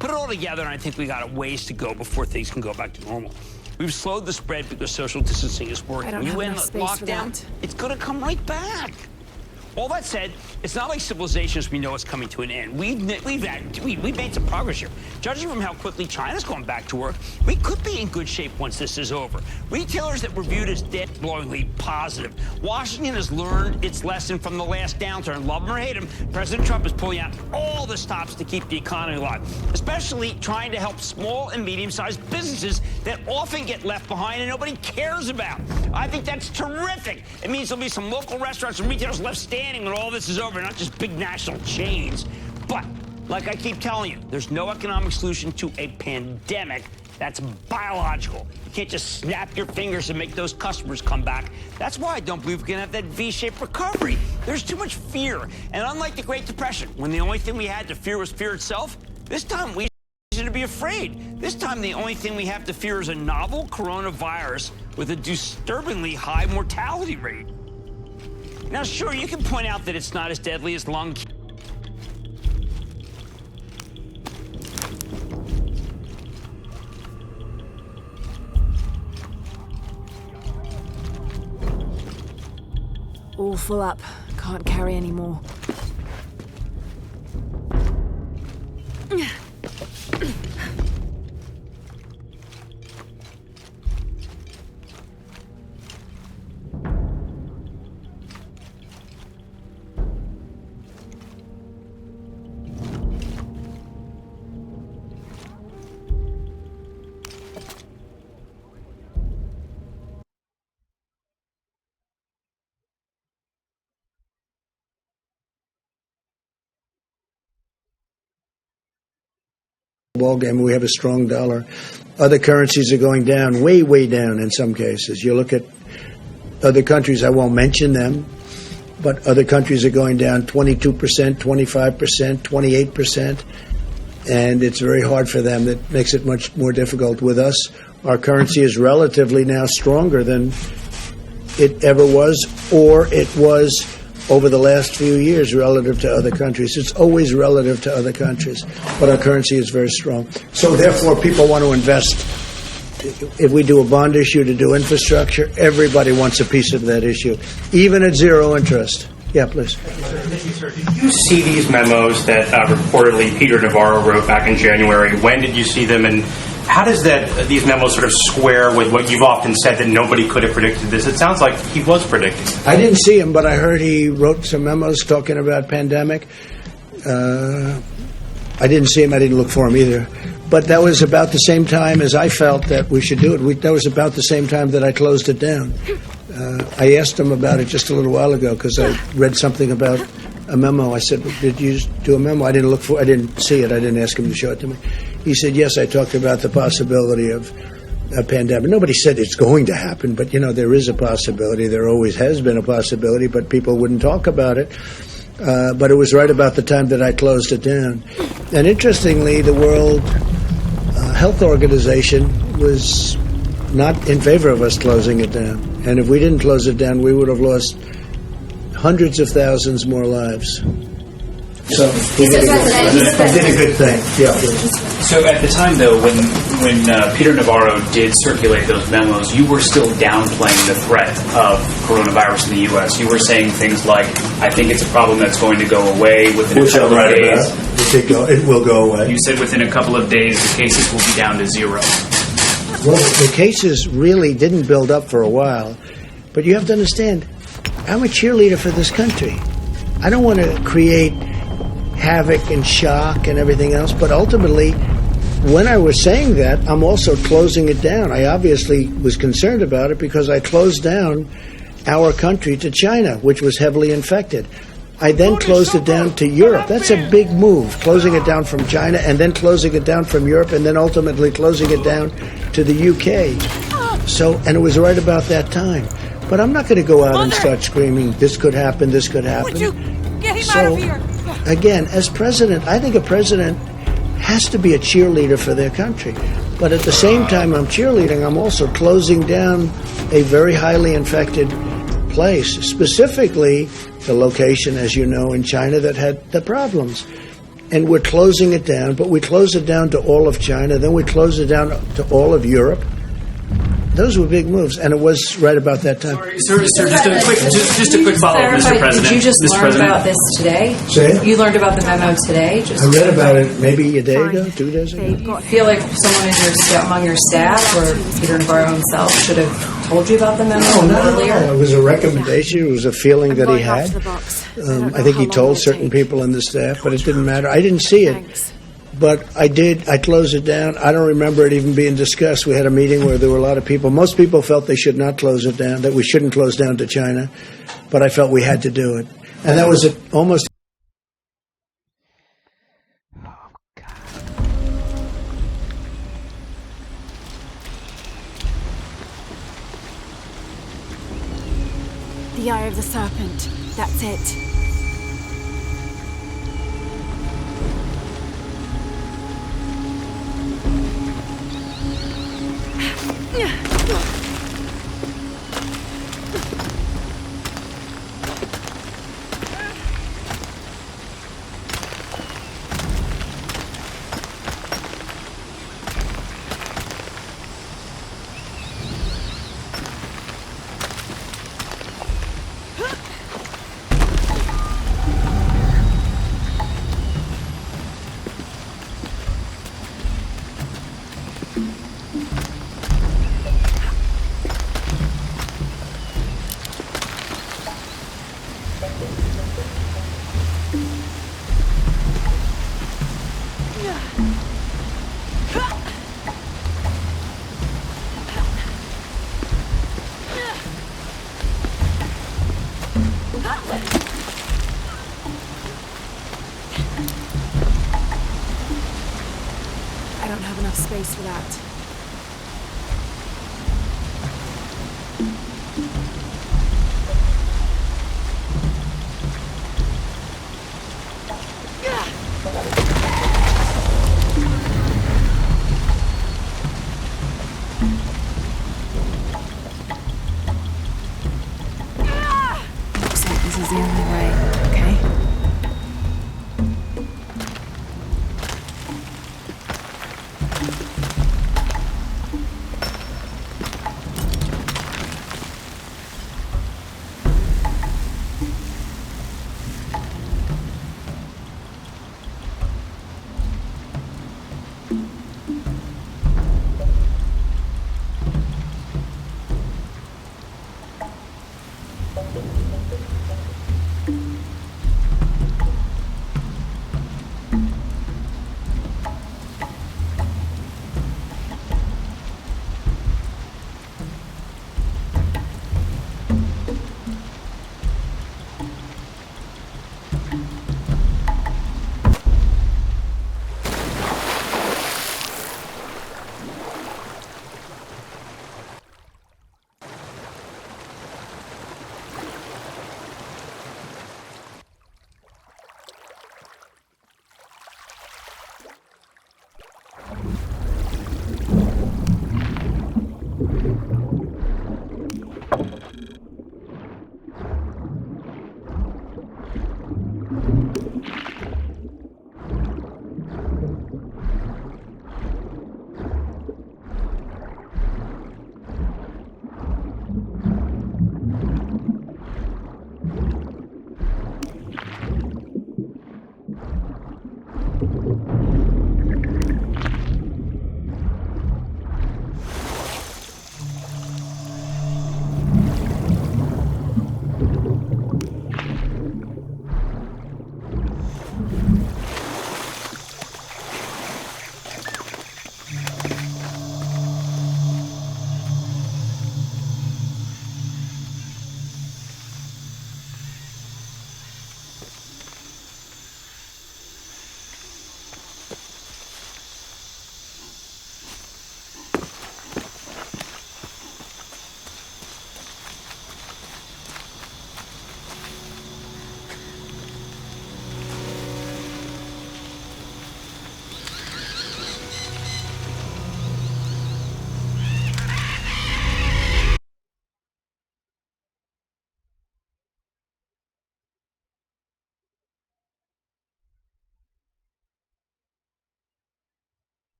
[SPEAKER 4] Put it all together, and I think we got a ways to go before things can go back to normal. We've slowed the spread because social distancing is working.
[SPEAKER 5] I don't
[SPEAKER 4] When
[SPEAKER 5] have
[SPEAKER 4] you end
[SPEAKER 5] enough space for
[SPEAKER 4] lockdown,
[SPEAKER 5] that.
[SPEAKER 4] it's going to come right back. All that said, it's not like civilization as we know is coming to an end. We've made some progress here. Judging from how quickly China's gone back to work, we could be in good shape once this is over. Retailers that were viewed as death-blowingly positive. Washington has learned its lesson from the last downturn. Love him or hate him, President Trump is pulling out all the stops to keep the economy alive, especially trying to help small and medium-sized businesses that often get left behind and nobody cares about. I think that's terrific. It means there'll be some local restaurants and retailers left standing when all this is over, not just big national chains. But, like I keep telling you, there's no economic solution to a pandemic that's biological. You can't just snap your fingers and make those customers come back. That's why I don't believe we're gonna have that V-shaped recovery. There's too much fear. And unlike the Great Depression, when the only thing we had to fear was fear itself, this time we to be afraid. This time the only thing we have to fear is a novel coronavirus with a disturbingly high mortality rate. Now, sure, you can point out that it's not as deadly as lung cancer.
[SPEAKER 5] All full up. Can't carry anymore.
[SPEAKER 6] Ball game. We have a strong dollar. Other currencies are going down, way, way down in some cases. You look at other countries, I won't mention them, but other countries are going down 22%, 25%, 28%, and it's very hard for them. That makes it much more difficult. With us, our currency is relatively now stronger than it ever was, or it was over the last few years relative to other countries. It's always relative to other countries, but our currency is very strong. So therefore, people want to invest. If we do a bond issue to do infrastructure, everybody wants a piece of that issue, even at zero interest. Yeah, please.
[SPEAKER 12] Did you see these memos that reportedly Peter Navarro wrote back in January? When did you see them, and how does these memos sort of square with what you've often said that nobody could have predicted this? It sounds like he was predicting.
[SPEAKER 6] I didn't see him, but I heard he wrote some memos talking about pandemic. I didn't see him. I didn't look for him either. But that was about the same time as I felt that we should do it. That was about the same time that I closed it down. I asked him about it just a little while ago because I read something about a memo. I said, "Did you do a memo?" I didn't see it. I didn't ask him to show it to me. He said, "Yes, I talked about the possibility of a pandemic." Nobody said it's going to happen, but there is a possibility. There always has been a possibility, but people wouldn't talk about it. But it was right about the time that I closed it down. And interestingly, the World Health Organization was not in favor of us closing it down. And if we didn't close it down, we would have lost hundreds of thousands more lives. So we did a good thing. Yeah.
[SPEAKER 12] So at the time, though, when Peter Navarro did circulate those memos, you were still downplaying the threat of coronavirus in the U.S. You were saying things like, "I think it's a problem that's going to go away within a couple of days."
[SPEAKER 6] It will go away.
[SPEAKER 12] You said within a couple of days the cases will be down to zero.
[SPEAKER 6] Well, the cases really didn't build up for a while, but you have to understand, I'm a cheerleader for this country. I don't want to create havoc and shock and everything else, but ultimately, when I was saying that, I'm also closing it down. I obviously was concerned about it because I closed down our country to China, which was heavily infected. I then closed it down to Europe. That's a big move, closing it down from China and then closing it down from Europe and then ultimately closing it down to the UK. So, and it was right about that time. But I'm not going to go out and start screaming, this could happen, this could happen.
[SPEAKER 22] Would you get him out of here?
[SPEAKER 6] Again, as president, I think a president has to be a cheerleader for their country. But at the same time I'm cheerleading, I'm also closing down a very highly infected place, specifically the location, as you know, in China that had the problems. And we're closing it down, but we close it down to all of China, then we close it down to all of Europe. Those were big moves, and it was right about that time.
[SPEAKER 12] Sir, just a quick follow-up, Mr. President.
[SPEAKER 7] Did you just
[SPEAKER 12] Mr.
[SPEAKER 7] learn
[SPEAKER 12] President.
[SPEAKER 7] about this today?
[SPEAKER 6] Say it?
[SPEAKER 7] You learned about the memo today?
[SPEAKER 6] I read about it maybe a day ago, 2 days ago.
[SPEAKER 7] Do you feel like someone among your staff or Peter Navarro himself should have told you about the memo earlier?
[SPEAKER 6] No, it was a recommendation. It was a feeling that he had. I think he told certain people in the staff, but it didn't matter. I didn't see it. But I did. I closed it down. I don't remember it even being discussed. We had a meeting where there were a lot of people. Most people felt they should not close it down, that we shouldn't close down to China. But I felt we had to do it. And that was almost...
[SPEAKER 5] The eye of the serpent. That's it. I don't have enough space for that. Looks like this is the only way, okay?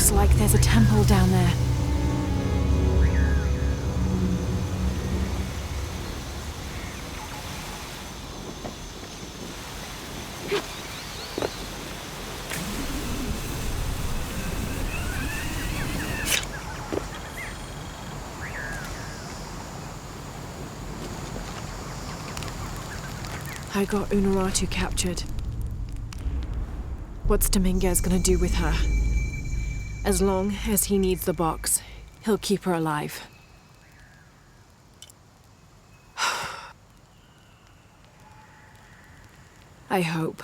[SPEAKER 5] Looks like there's a temple down there. I got Unuratu captured. What's Dominguez gonna do with her? As long as he needs the box, he'll keep her alive. I hope.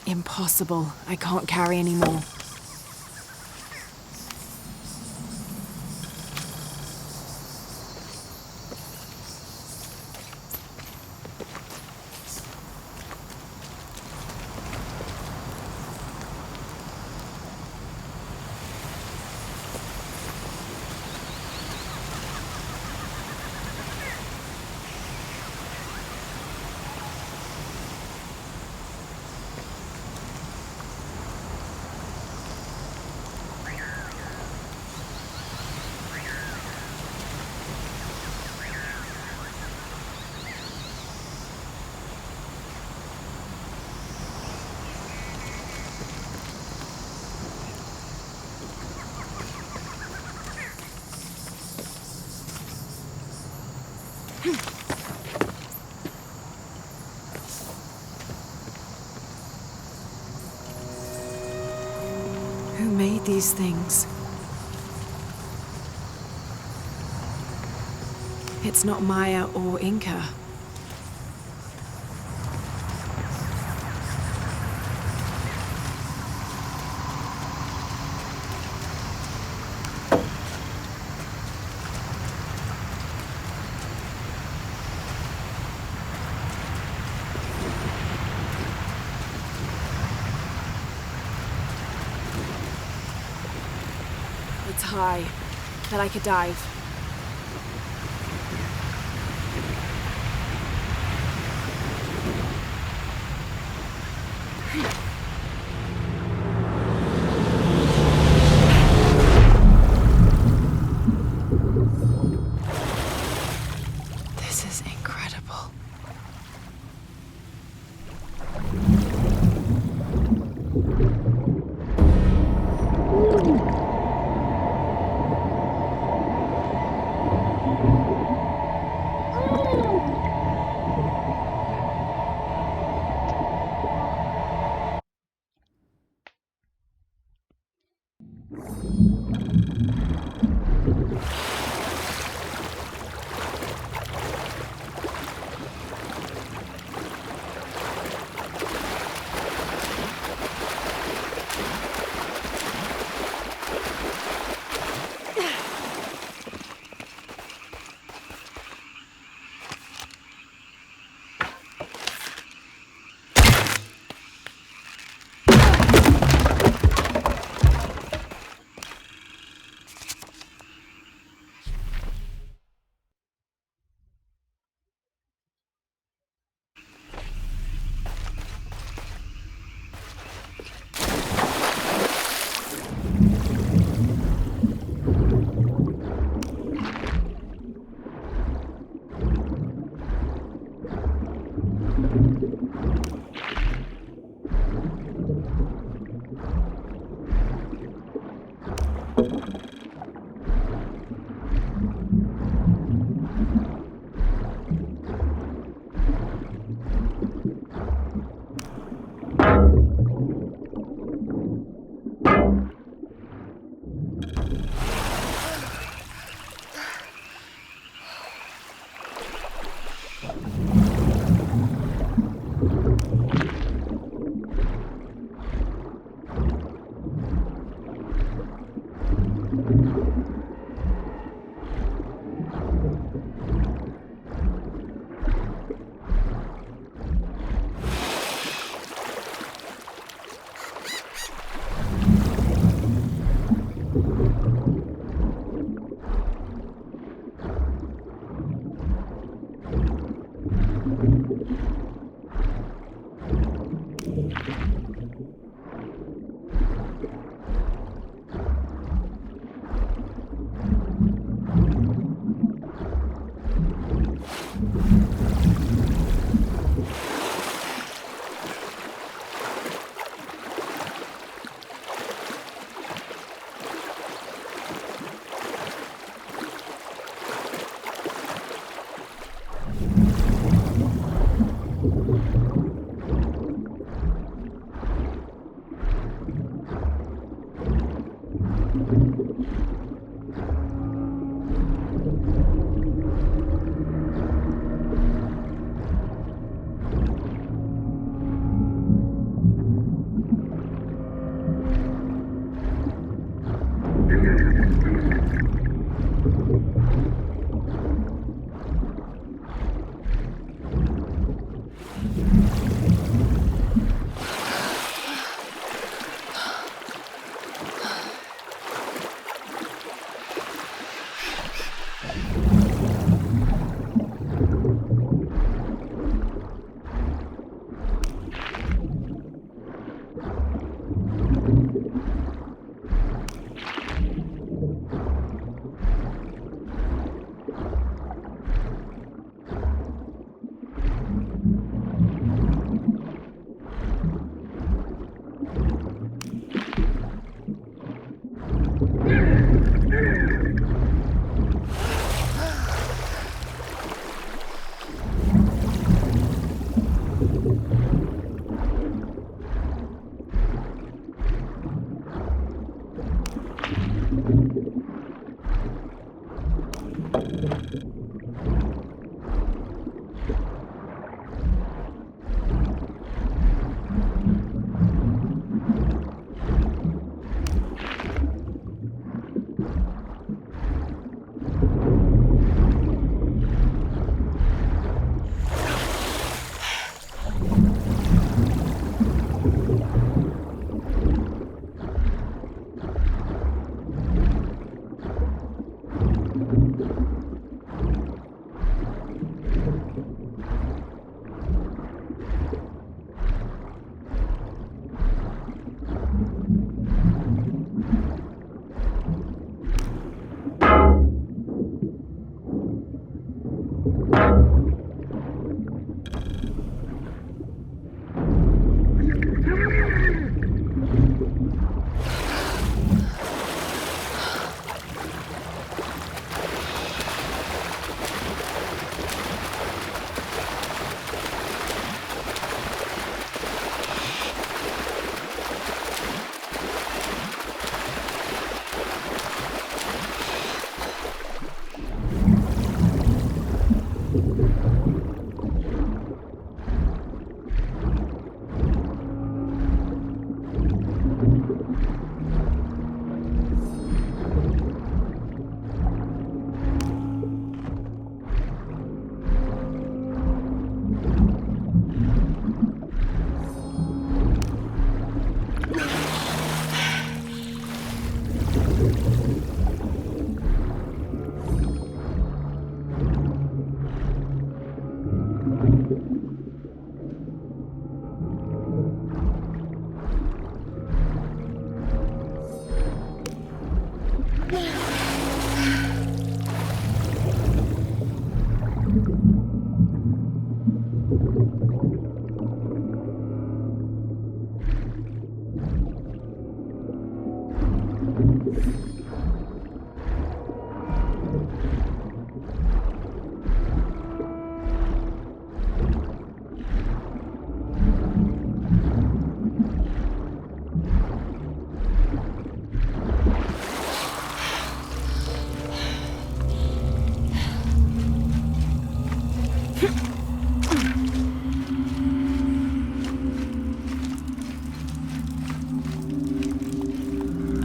[SPEAKER 5] Impossible. I can't carry anymore. Who made these things? It's not Maya or Inca. It's high, but I could dive. This is incredible.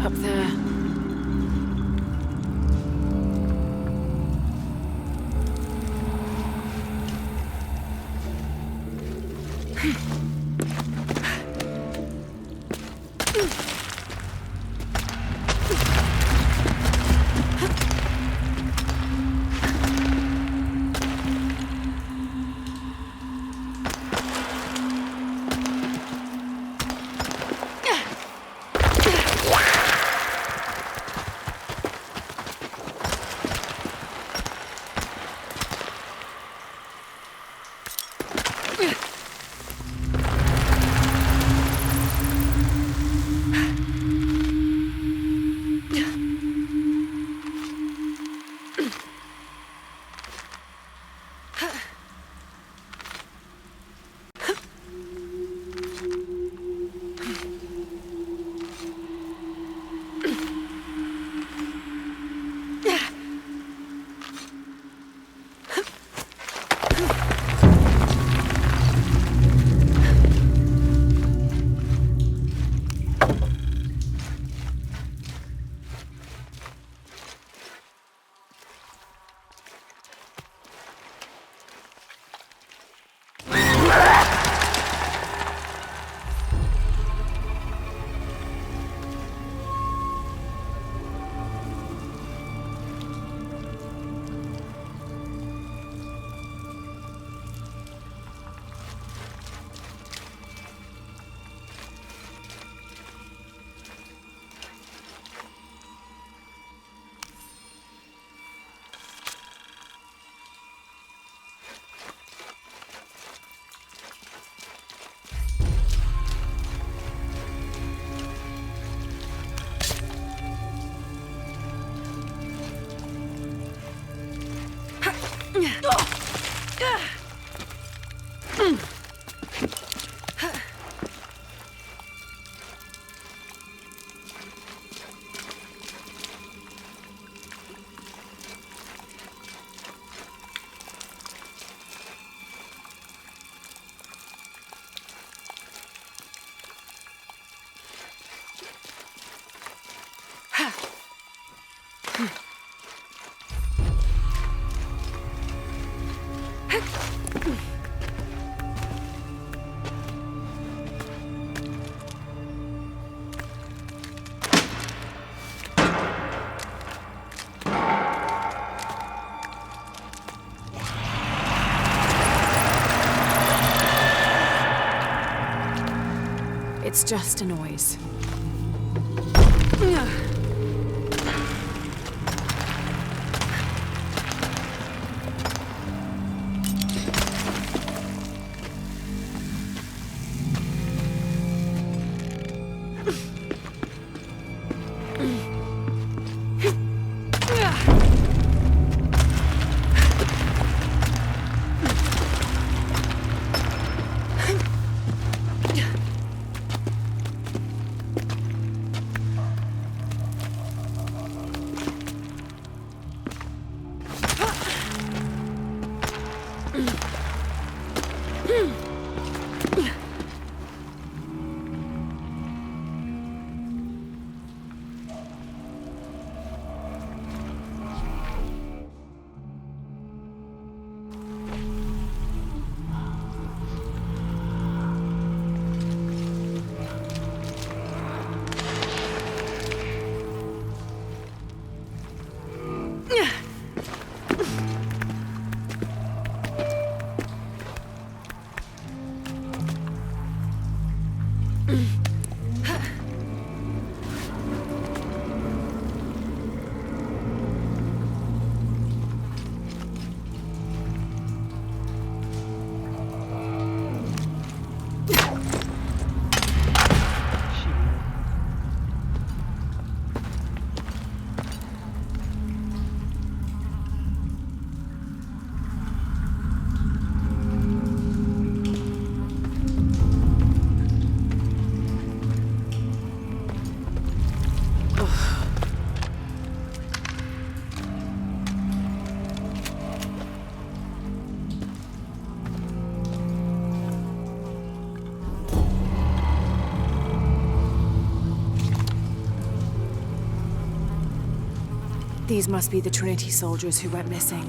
[SPEAKER 5] Up there. It's just a noise. These must be the Trinity soldiers who went missing.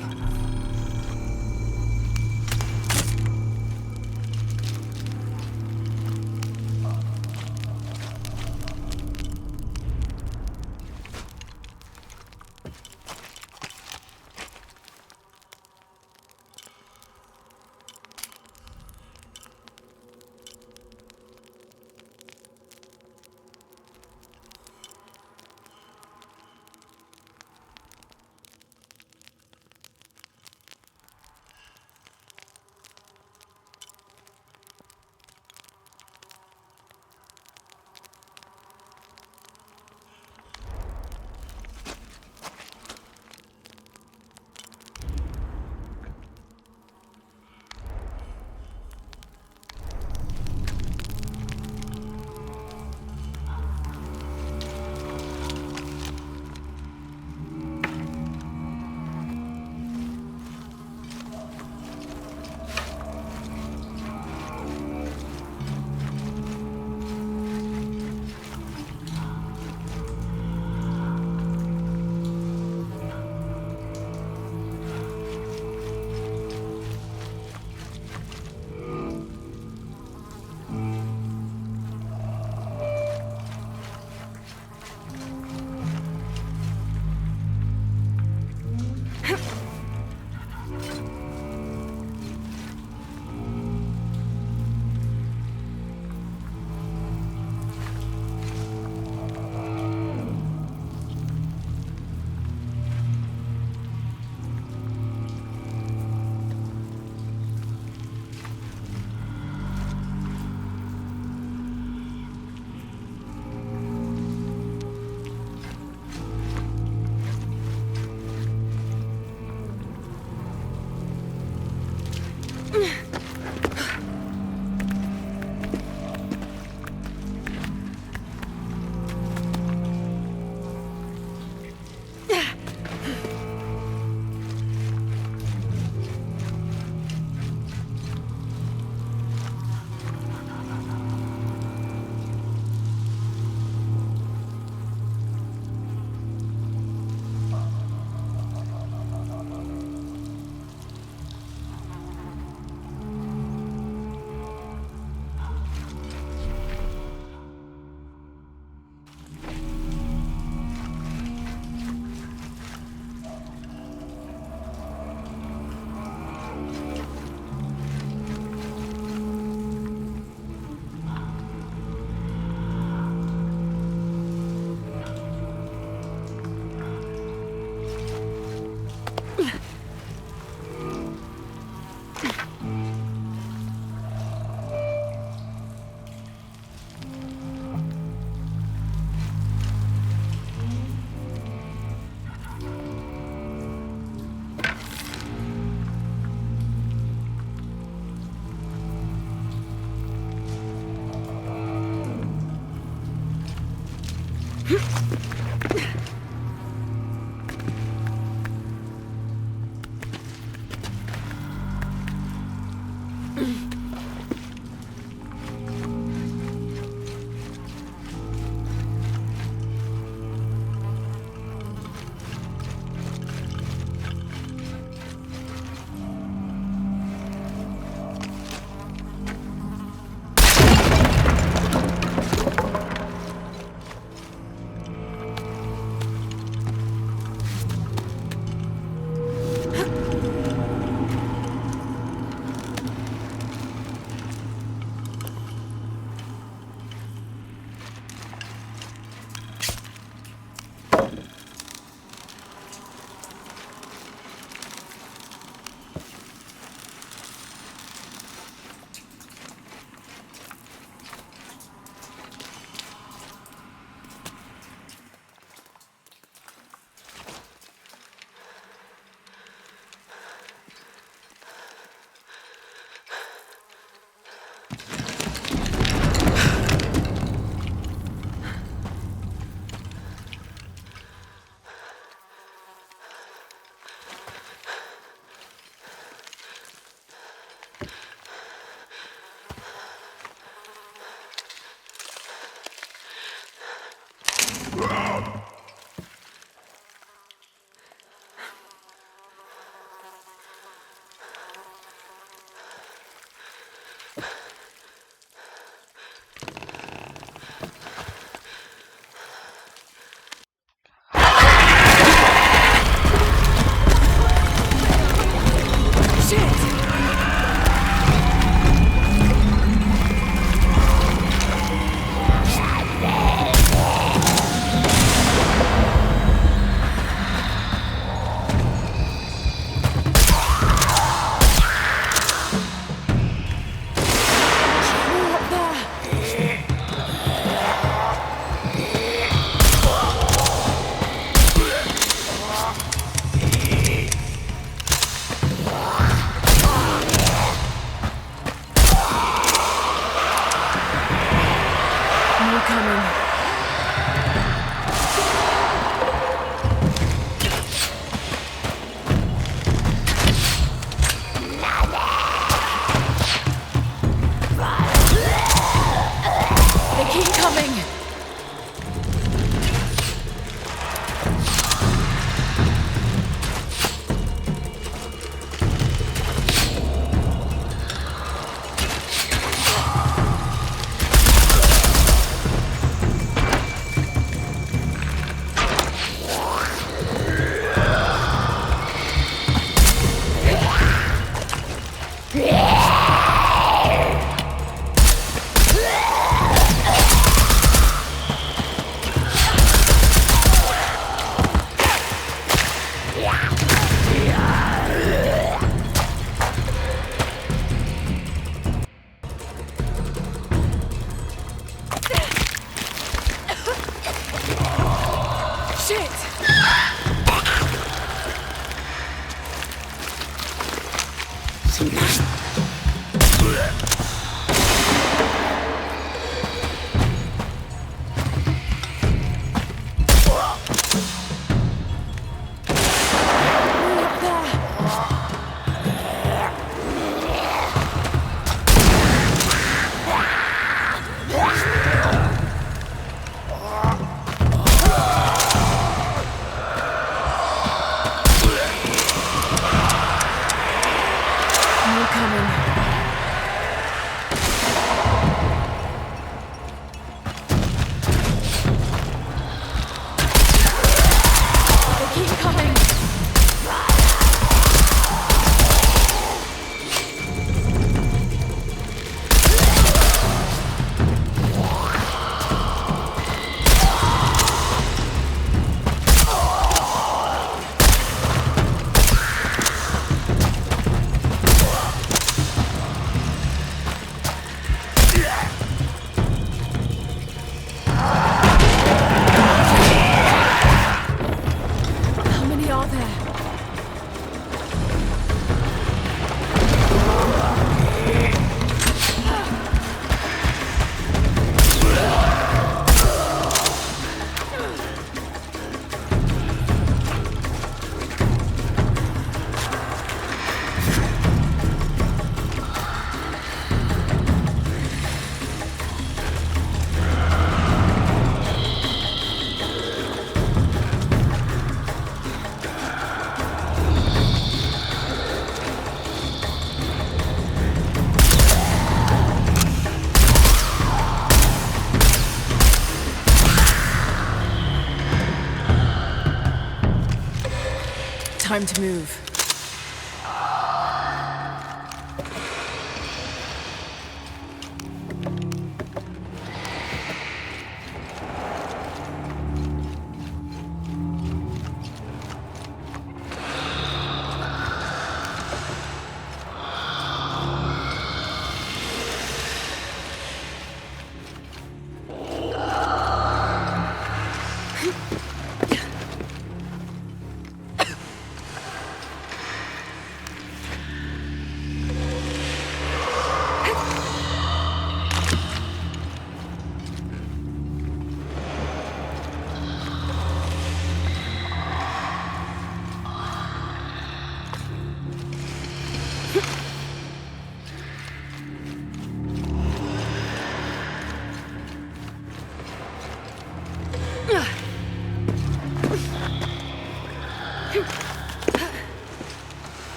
[SPEAKER 13] Time to move.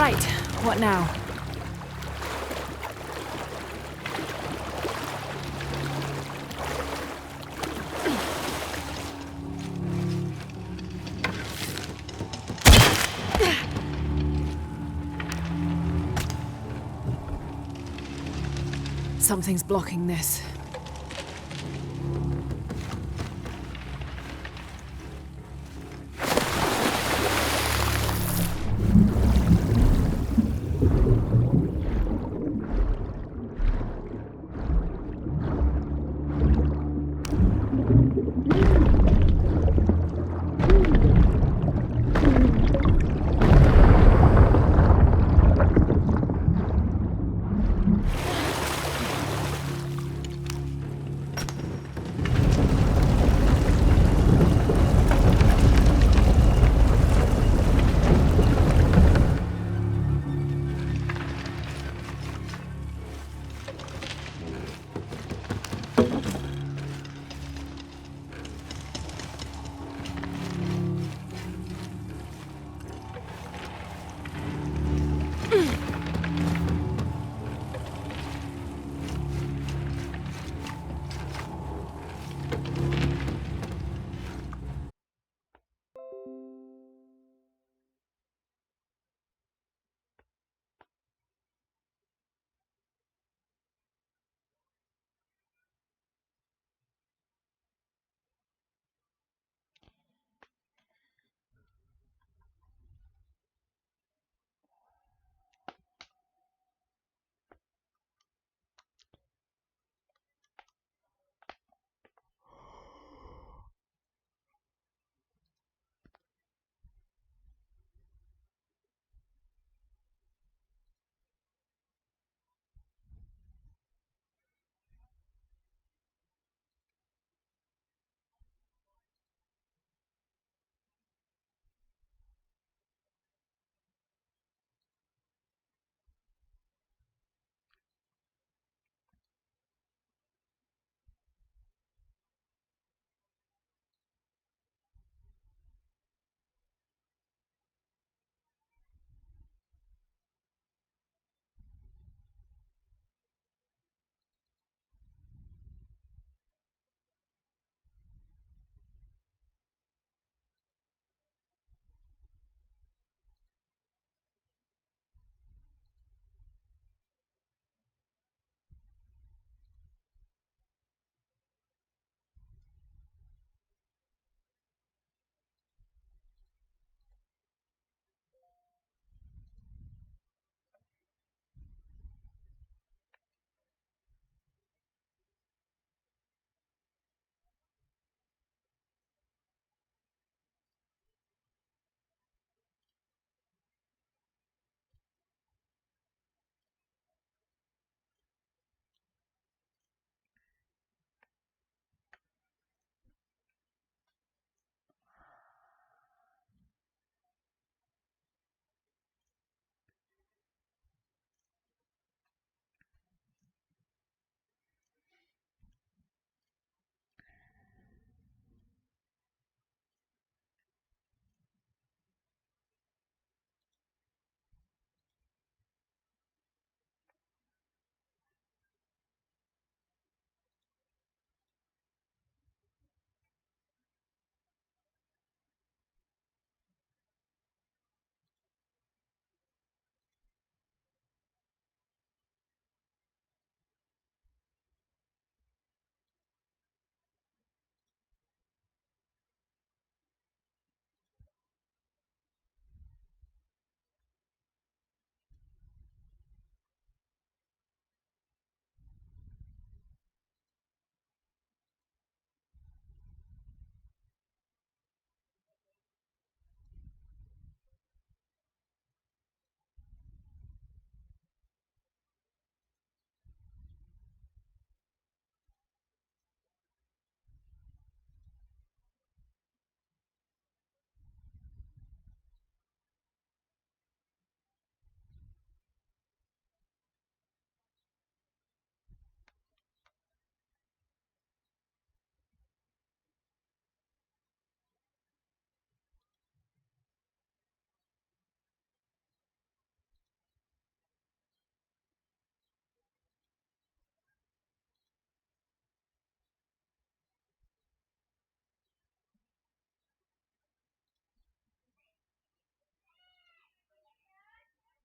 [SPEAKER 13] Right, what now? Something's blocking this.